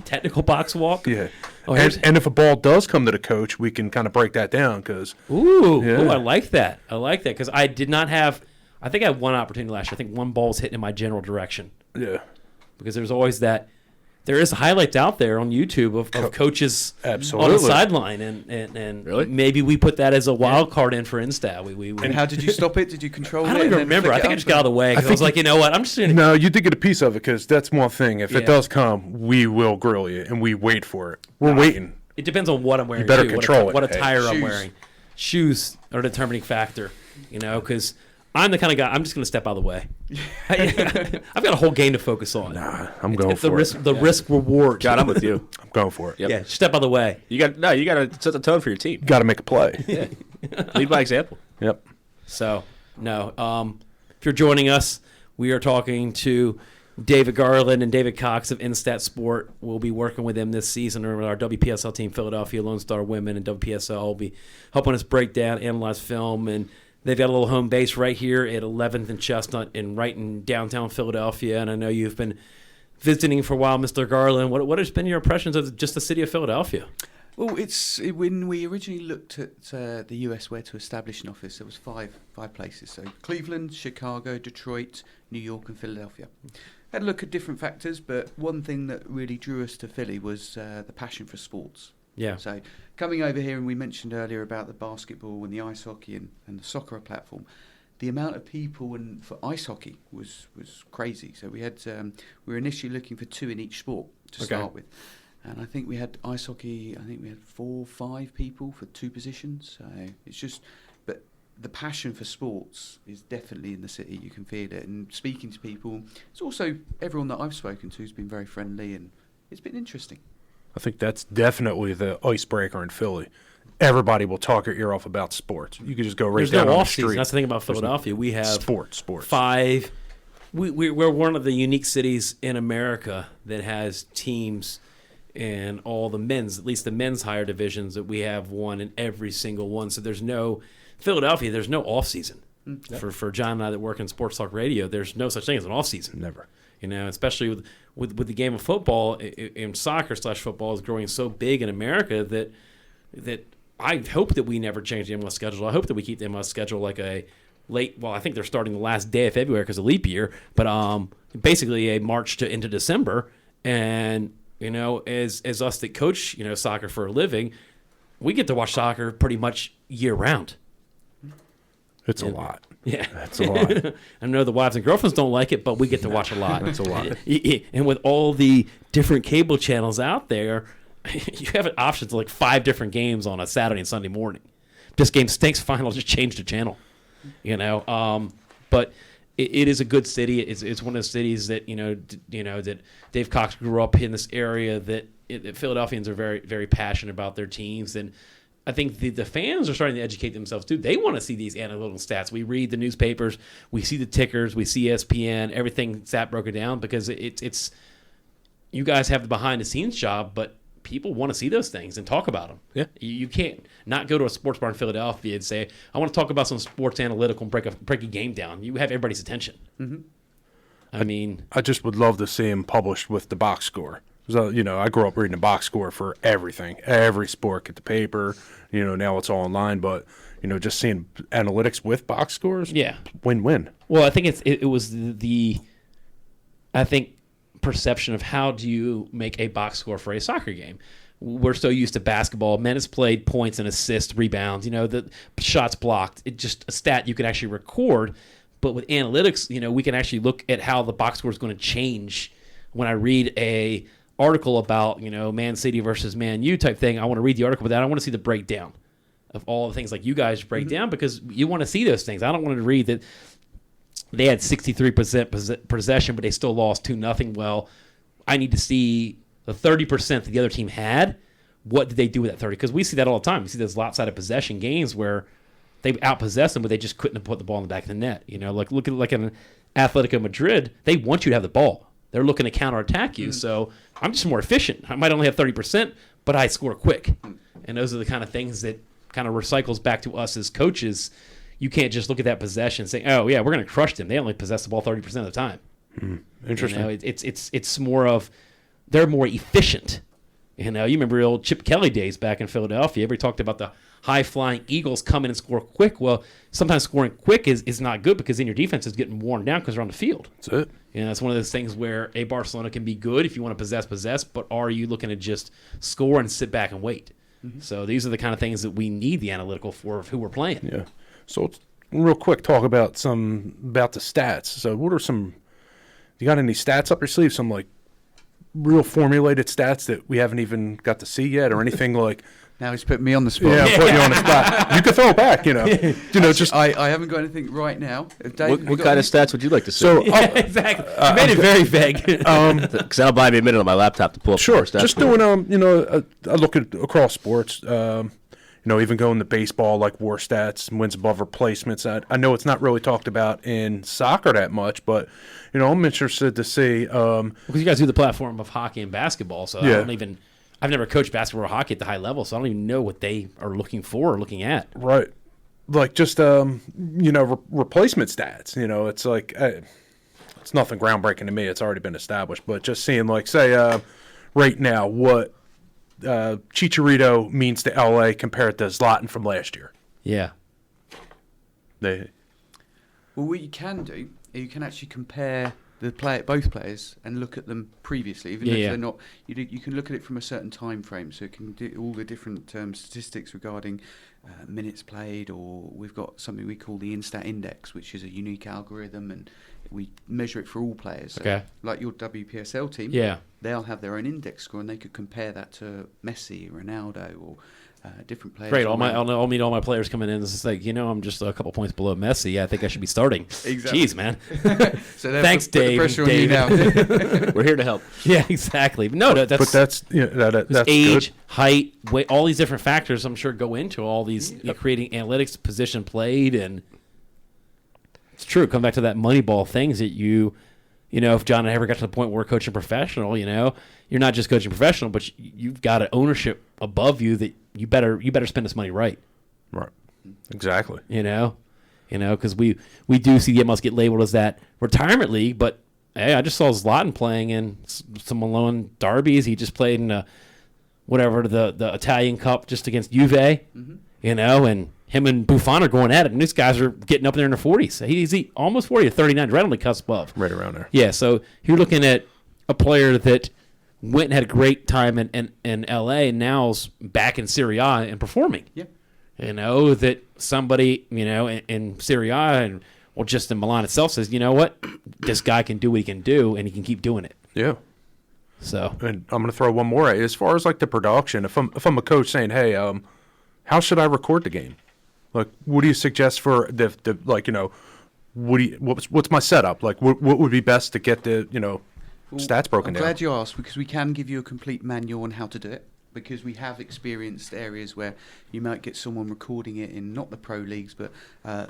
Technical box walk. Yeah. Oh, and if a ball does come to the coach, we can kind of break that down because. Ooh, I like that. Because I did not have. I think I had one opportunity last year. I think one ball was hitting in my general direction. Yeah. Because there's always that. There is highlights out there on YouTube of coaches Absolutely. on the sideline, and really? maybe we put that as a wild card in for InStat. And how did you stop it? Did you control it? I don't even remember. I think I just got out of the way because I was like, you know what? I'm just going to. No, you did get a piece of it because that's one thing. If it does come, we will grill you, and we wait for it. We're waiting. It depends on what I'm wearing. You better control it. What attire I'm Shoes. wearing. Shoes are a determining factor, because I'm the kind of guy. I'm just going to step out of the way. I've got a whole game to focus on. Nah, I'm going it's for the risk reward. God, I'm with you. I'm going for it. Yep. Yeah, step out of the way. You got to set the tone for your team. Got to make a play. Lead by example. Yep. So, no. If you're joining us, we are talking to David Garland and David Cox of InStat Sport. We'll be working with them this season, or with our WPSL team, Philadelphia Lone Star Women, and WPSL will be helping us break down, analyze film, and they've got a little home base right here at 11th and Chestnut, right in downtown Philadelphia. And I know you've been visiting for a while, Mr. Garland. What has been your impressions of just the city of Philadelphia? Well, when we originally looked at the US where to establish an office, there was five places. So Cleveland, Chicago, Detroit, New York, and Philadelphia. Had a look at different factors, but one thing that really drew us to Philly was the passion for sports. Yeah. So coming over here, and we mentioned earlier about the basketball and the ice hockey and the soccer platform, the amount of people for ice hockey was crazy. So we were initially looking for 2 in each sport to start with. And I think we had ice hockey, 4 or 5 people for 2 positions. So it's just, but the passion for sports is definitely in the city. You can feel it. And speaking to people, it's also everyone that I've spoken to has been very friendly, and it's been interesting. I think that's definitely the icebreaker in Philly. Everybody will talk your ear off about sports. You could just go right down on the street. That's the thing about Philadelphia. We have sports. 5. We're one of the unique cities in America that has teams in all the men's, at least the men's higher divisions, that we have one in every single one. So there's no off season. For John and I that work in sports talk radio. There's no such thing as an off season. Never. Especially with the game of football, and soccer/football is growing so big in America that I hope that we never change the MLS schedule. I hope that we keep the MLS schedule like a late. Well, I think they're starting the last day of February because of leap year, but basically a March to into December. And as us that coach soccer for a living, we get to watch soccer pretty much year round. It's a lot. Yeah, that's a lot. I know the wives and girlfriends don't like it, but we get to watch a lot. That's a lot. And with all the different cable channels out there, you have an option to like 5 different games on a Saturday and Sunday morning. This game stinks. Fine, I'll just change the channel. but it is a good city. It's one of those cities that that Dave Cox grew up in this area that Philadelphians are very, very passionate about their teams, and I think the fans are starting to educate themselves too. They want to see these analytical stats. We read the newspapers, we see the tickers, we see ESPN, everything stat broken down because it's you guys have the behind the scenes job, but people want to see those things and talk about them. Yeah. You can't not go to a sports bar in Philadelphia and say, I want to talk about some sports analytical and break a game down. You have everybody's attention. Mm-hmm. I just would love to see him published with the box score. So, I grew up reading the box score for everything, every sport, get the paper, now it's all online, but, just seeing analytics with box scores, yeah, win-win. Well, I think it was the perception of how do you make a box score for a soccer game. We're so used to basketball. Minutes played, points and assists, rebounds, the shots blocked. It's just a stat you can actually record. But with analytics, we can actually look at how the box score is going to change. When I read a article about, Man City versus Man U type thing, I want to read the article, but I want to see the breakdown of all the things like you guys break down because you want to see those things. I don't want to read that they had 63% possession, but they still lost 2-0. Well, I need to see the 30% that the other team had. What did they do with that 30? Because we see that all the time. We see those lopsided possession games where they outpossessed them, but they just couldn't put the ball in the back of the net. Like look at an Atletico Madrid, they want you to have the ball. They're looking to counterattack you. So I'm just more efficient. I might only have 30%, but I score quick. And those are the kind of things that kind of recycles back to us as coaches. You can't just look at that possession and say, oh, yeah, we're going to crush them. They only possess the ball 30% of the time. Interesting. It's more of they're more efficient. You remember the old Chip Kelly days back in Philadelphia. Everybody talked about the high-flying Eagles come in and score quick. Well, sometimes scoring quick is not good because then your defense is getting worn down because they're on the field. That's it. It's one of those things where a Barcelona can be good if you want to possess, but are you looking to just score and sit back and wait? Mm-hmm. So these are the kind of things that we need the analytical for of who we're playing. Yeah. So let's real quick talk about the stats. So what are you got any stats up your sleeve? Some like real formulated stats that we haven't even got to see yet or anything like – Now he's put me on the spot. Yeah, I'm putting you on the spot. You can throw it back, just I haven't got anything right now. Dave, what kind of stats would you like to see? So exactly. You made it very vague. Because that'll buy me a minute on my laptop to pull up. Sure. Stats Just doing I look at across sports. Even going to baseball, like WAR stats, wins above replacements. I know it's not really talked about in soccer that much, but I'm interested to see. Because you guys do the platform of hockey and basketball, so yeah. I've never coached basketball or hockey at the high level, so I don't even know what they are looking for or looking at. Right. Like just, replacement stats. It's like it's nothing groundbreaking to me. It's already been established. But just seeing, like, say, right now, what Chicharito means to L.A. compared to Zlatan from last year. Yeah. Well, what you can do, you can actually compare both players and look at them previously, even if they're not. You can look at it from a certain time frame, so it can do all the different statistics regarding minutes played, or we've got something we call the InStat index, which is a unique algorithm, and we measure it for all players. Okay. So, like your WPSL team, they'll have their own index score, and they could compare that to Messi, Ronaldo, or different players. Great. I'll meet all my players coming in. It's just like, I'm just a couple points below Messi. Yeah, I think I should be starting. Exactly. Jeez, man. So thanks, Dave. Pressure on you now. We're here to help. Yeah, exactly. No, that's that's age, good. height, weight, all these different factors. I'm sure go into all these creating analytics, position played, and it's true. Come back to that Moneyball things that if John and I ever got to the point where we're coaching professional, you're not just coaching professional, but you've got an ownership above you that you better spend this money right. Right. Exactly. Because we do see the MLS get labeled as that retirement league, but hey, I just saw Zlatan playing in some Malone derbies. He just played in the Italian Cup just against Juve, and him and Buffon are going at it, and these guys are getting up there in their 40s. He's almost 40 or 39, right on the cusp of. Right around there. Yeah, so you're looking at a player that went and had a great time in L.A. and now's back in Serie A and performing. Yeah. That somebody, in Serie A and just in Milan itself says, you know what, this guy can do what he can do, and he can keep doing it. Yeah. So. And I'm going to throw one more at you. As far as like the production, if I'm a coach saying, hey, how should I record the game? Like, what do you suggest for what's my setup? Like, what would be best to get the stats broken I'm down? glad you asked, because we can give you a complete manual on how to do it, because we have experienced areas where you might get someone recording it in not the pro leagues but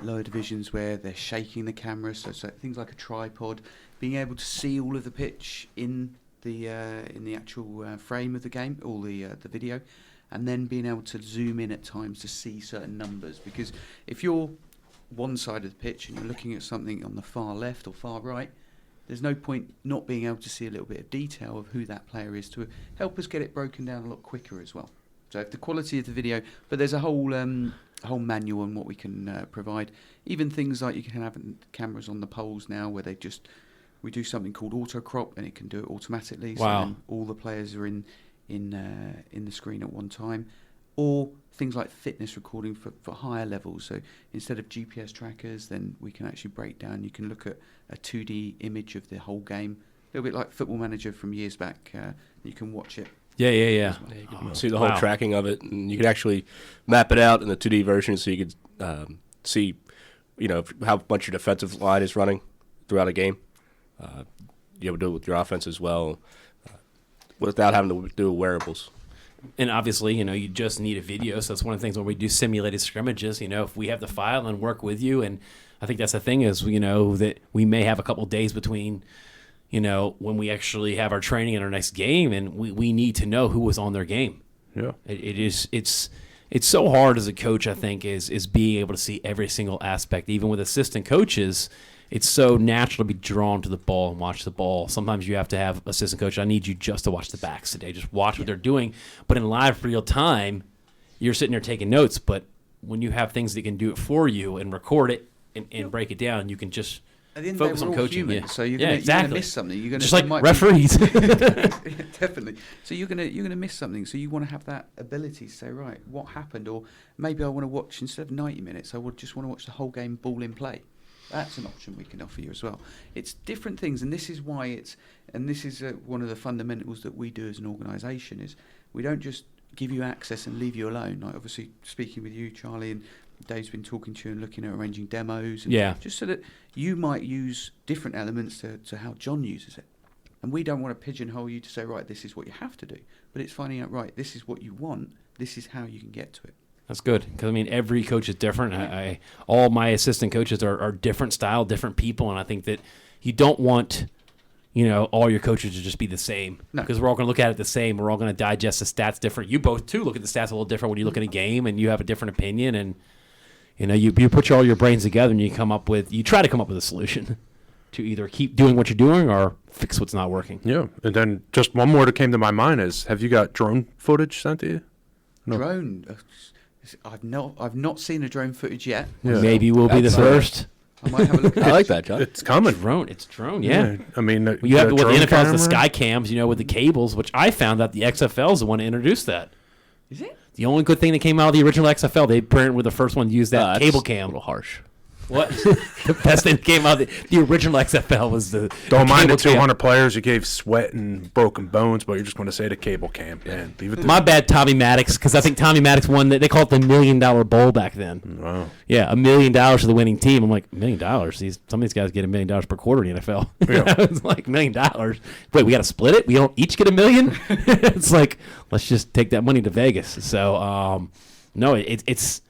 lower divisions where they're shaking the camera, so things like a tripod, being able to see all of the pitch in the actual frame of the game, all the video, and then being able to zoom in at times to see certain numbers, because if you're one side of the pitch and you're looking at something on the far left or far right, there's no point not being able to see a little bit of detail of who that player is to help us get it broken down a lot quicker as well. So if the quality of the video, but there's a whole manual on what we can provide. Even things like you can have cameras on the poles now where we do something called auto crop and it can do it automatically. Wow. So then all the players are in the screen at one time. Or things like fitness recording for higher levels. So instead of GPS trackers, then we can actually break down. You can look at a 2D image of the whole game, a little bit like Football Manager from years back. You can watch it. Yeah. You can see the whole tracking of it, and you can actually map it out in the 2D version, so you could see, how much your defensive line is running throughout a game. You able to do it with your offense as well, without having to do wearables. And obviously, you just need a video. So that's one of the things when we do simulated scrimmages, if we have the file and work with you. And I think that's the thing is, that we may have a couple days between, when we actually have our training and our next game. And we need to know who was on their game. Yeah. It's so hard as a coach, I think, is being able to see every single aspect. Even with assistant coaches, it's so natural to be drawn to the ball and watch the ball. Sometimes you have to have assistant coach. I need you just to watch the backs today. Just watch what they're doing. But in live real time, you're sitting there taking notes. But when you have things that can do it for you and record it and break it down, you can just focus on coaching. Human, so you're gonna miss something. You're gonna just like referees. Definitely. So you're gonna miss something. So you want to have that ability to say, right, what happened? Or maybe I want to watch, instead of 90 minutes, I would just want to watch the whole game ball in play. That's an option we can offer you as well. It's different things, and this is why this is one of the fundamentals that we do as an organisation, is we don't just give you access and leave you alone. Like obviously speaking with you, Charlie, and Dave's been talking to you and looking at arranging demos, and just so that you might use different elements to how John uses it. And we don't want to pigeonhole you to say, right, this is what you have to do, but it's finding out, right, this is what you want, this is how you can get to it. That's good, because every coach is different. All my assistant coaches are different style, different people, and I think that you don't want, all your coaches to just be the same, because we're all going to look at it the same. We're all going to digest the stats different. You both too look at the stats a little different when you look at a game, and you have a different opinion, and you put all your brains together and you try to come up with a solution to either keep doing what you're doing or fix what's not working. Yeah, and then just one more that came to my mind is: have you got drone footage sent to you? No. Drone. I've not seen a drone footage yet. Yeah. Maybe we'll be the first. I might have a look at I like that, John. It's coming. It's drone, yeah. I mean, You have with the NFL's camera? the sky cams, with the cables, which I found out the XFL is the one to introduce that. Is it? The only good thing that came out of the original XFL, they apparently were the first one to use that cable That's cam. a little harsh. What? The best thing that came out of the original XFL was the Don't mind the cable cam. 200 players you gave sweat and broken bones, but you're just going to say the cable cam. Man, leave it to My bad, Tommy Maddox, because I think Tommy Maddox won. They called it the $1 million bowl back then. Wow. Yeah, $1 million for the winning team. I'm like, $1 million? Some of these guys get $1 million per quarter in the NFL. Yeah. It's like $1 million. Wait, we got to split it? We don't each get $1 million? It's like, let's just take that money to Vegas. So, no, it's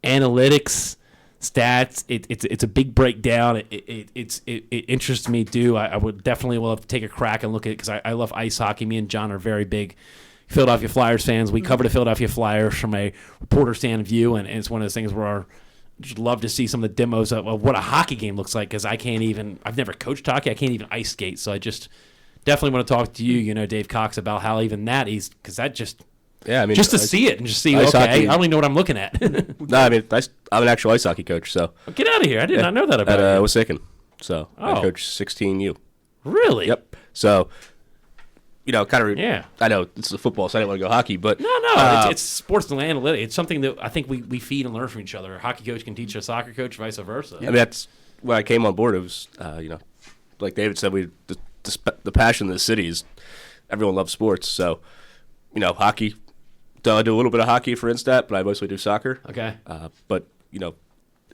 analytics, stats. It's a big breakdown. It interests me too. I would definitely love to take a crack and look at it, because I love ice hockey. Me and John are very big Philadelphia Flyers fans. We cover the Philadelphia Flyers from a reporter stand view, and it's one of those things where I just love to see some of the demos of what a hockey game looks like, because I've never coached hockey. I can't even ice skate. So I just definitely want to talk to you, Dave Cox, about how even that is, because that just... Yeah, I mean, just to see it and just see, ice okay, hockey. I don't even know what I'm looking at. No, I mean, I'm an actual ice hockey coach, so. Get out of here. I did not know that about I you. was Wissahickon, so I Oh. coach 16U. Really? Yep. So, kind of. Yeah. I know it's a football, so I didn't want to go hockey, but. No, it's sports and analytics. It's something that I think we feed and learn from each other. A hockey coach can teach a soccer coach, vice versa. I mean, that's when I came on board. It was, like David said, the passion of the city is everyone loves sports. So, hockey. I do a little bit of hockey for InStat, but I mostly do soccer. Okay. But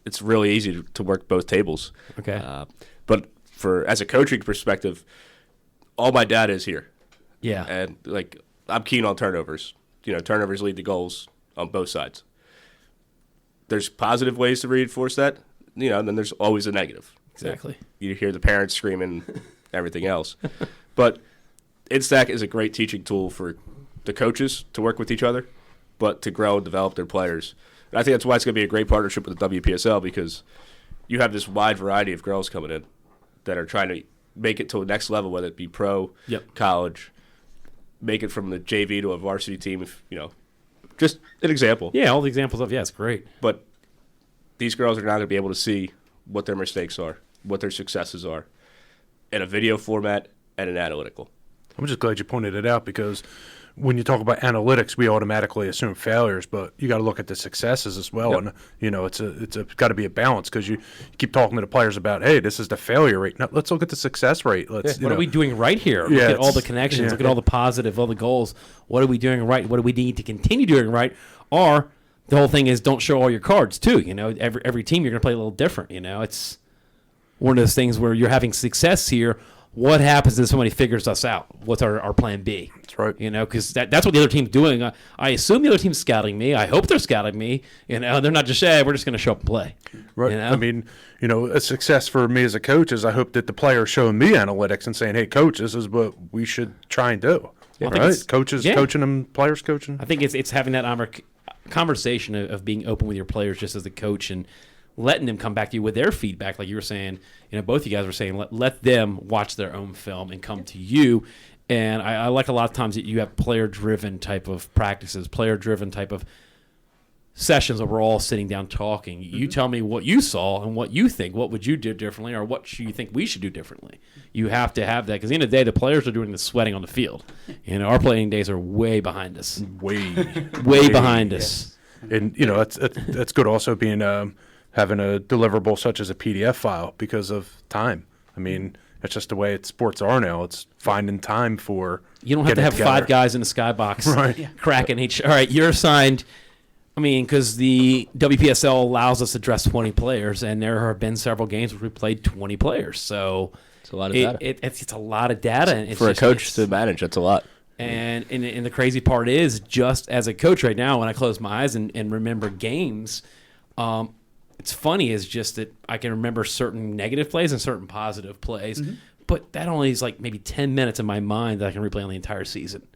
it's really easy to work both tables. Okay. But as a coaching perspective, all my data is here. Yeah. And like I'm keen on turnovers. Turnovers lead to goals on both sides. There's positive ways to reinforce that, and then there's always a negative. Exactly. You hear the parents screaming, everything else. But InStat is a great teaching tool for the coaches to work with each other, but to grow and develop their players. And I think that's why it's going to be a great partnership with the WPSL, because you have this wide variety of girls coming in that are trying to make it to the next level, whether it be pro, college, make it from the JV to a varsity team, just an example. Yeah, all the examples of, it's great. But these girls are now going to be able to see what their mistakes are, what their successes are, in a video format and an analytical. I'm just glad you pointed it out, because when you talk about analytics, we automatically assume failures, but you got to look at the successes as well. Yep. And it's got to be a balance, because you keep talking to the players about, hey, this is the failure rate. Now, let's look at the success rate. What are we doing right here? Look at all the connections. Look at all the positive, all the goals. What are we doing right? What do we need to continue doing right? Or the whole thing is, don't show all your cards too. Every team you're going to play a little different. It's one of those things where you're having success here. What happens if somebody figures us out? What's our plan B? That's right. Because that's what the other team's doing. I assume the other team's scouting me. I hope they're scouting me. They're not just, we're just going to show up and play. Right. I mean, a success for me as a coach is I hope that the players showing me analytics and saying, hey, coach, this is what we should try and do. Right? Coaches coaching them, players coaching. I think it's having that conversation of being open with your players just as a coach, and letting them come back to you with their feedback, like you were saying. Both you guys were saying, let them watch their own film and come to you. And I like a lot of times that you have player-driven type of practices, player-driven type of sessions where we're all sitting down talking. Mm-hmm. You tell me what you saw and what you think. What would you do differently, or what you think we should do differently? You have to have that, because at the end of the day, the players are doing the sweating on the field. Our playing days are way behind us. Way behind us. And, that's good also being having a deliverable such as a PDF file because of time. I mean, that's just the way sports are now. It's finding time for you don't have to have together. 5 guys in a skybox right. cracking each. All right, you're assigned. Because the WPSL allows us to dress 20 players, and there have been several games where we played 20 players. So it's a lot of data. It's a lot of data. And for a coach to manage, that's a lot. And the crazy part is, just as a coach right now, when I close my eyes and remember games, it's funny is just that I can remember certain negative plays and certain positive plays, but that only is like maybe 10 minutes in my mind that I can replay on the entire season.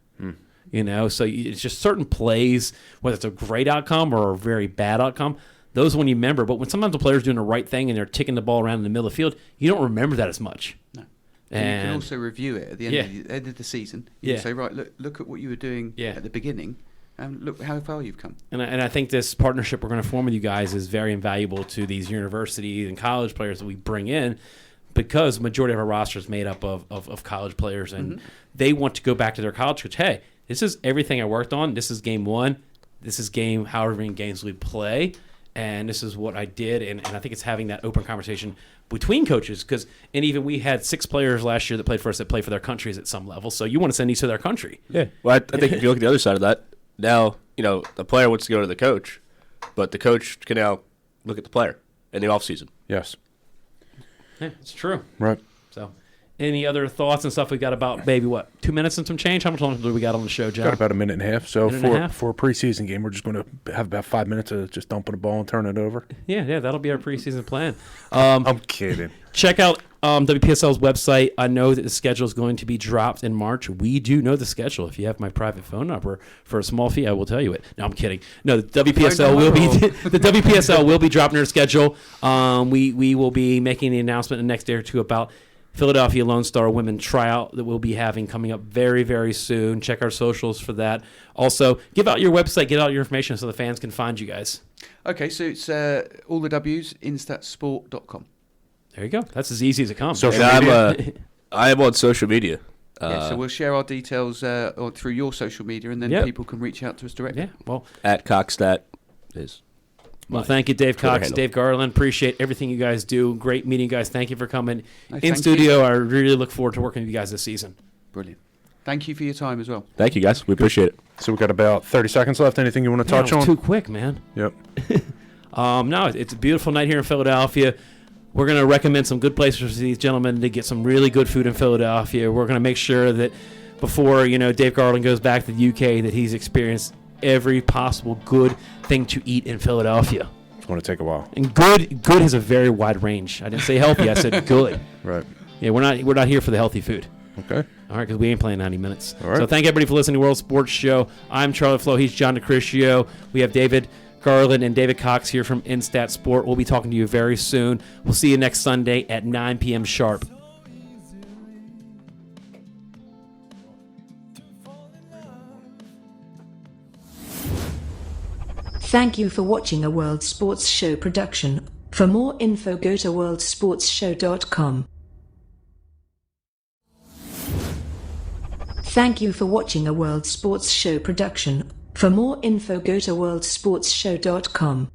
So it's just certain plays, whether it's a great outcome or a very bad outcome, those are when you remember. But when sometimes the player's doing the right thing and they're ticking the ball around in the middle of the field, you don't remember that as much. No. And you can also review it at the end of the season. You can say, right, look at what you were doing at the beginning. And look how far you've come. And I think this partnership we're going to form with you guys is very invaluable to these universities and college players that we bring in, because the majority of our roster is made up of college players, and they want to go back to their college coach. Hey, this is everything I worked on. This is game 1. This is game however many games we play, and this is what I did. And I think it's having that open conversation between coaches, and even we had 6 players last year that played for us that played for their countries at some level. So you want to send these to their country. Yeah. Well, I think if you look at the other side of that, now, the player wants to go to the coach, but the coach can now look at the player in the offseason. Yes. Yeah, it's true. Right. So, any other thoughts and stuff? We got about, 2 minutes and some change? How much longer do we got on the show, John? Got about a minute and a half. So for a preseason game, we're just going to have about 5 minutes of just dumping the ball and turn it over. Yeah, that'll be our preseason plan. I'm kidding. Check out WPSL's website. I know that the schedule is going to be dropped in March. We do know the schedule. If you have my private phone number for a small fee, I will tell you it. No, I'm kidding. No, the WPSL will be dropping their schedule. We will be making the announcement in the next day or two about Philadelphia Lone Star women tryout that we'll be having coming up very, very soon. Check our socials for that. Also, give out your website, get out your information so the fans can find you guys. Okay, so it's all the W's, instatsport.com. There you go. That's as easy as it comes. Social media. I am on social media. So we'll share our details through your social media, and then people can reach out to us directly. Yeah, well, at Cockstat is. Well, thank you, Dave Cox, Dave Garland. Appreciate everything you guys do. Great meeting you guys. Thank you for coming in studio. I really look forward to working with you guys this season. Brilliant. Thank you for your time as well. Thank you, guys. We appreciate it. So we've got about 30 seconds left. Anything you want to touch on? Too quick, man. Yep. No, it's a beautiful night here in Philadelphia. We're going to recommend some good places for these gentlemen to get some really good food in Philadelphia. We're going to make sure that before, Dave Garland goes back to the UK, that he's experienced every possible good thing to eat in Philadelphia. It's going to take a while. And good has a very wide range. I didn't say healthy, I said good. Right. Yeah, we're not here for the healthy food. Okay. All right, because we ain't playing 90 minutes. All right. So thank everybody for listening to World Sports Show. I'm Charlie Flowe. He's John Dicriscio. We have David Garland and David Cox here from InStat Sport. We'll be talking to you very soon. We'll see you next Sunday at 9 p.m. sharp. Thank you for watching a World Sports Show production. For more info, go to worldsportsshow.com. Thank you for watching a World Sports Show production. For more info, go to worldsportsshow.com.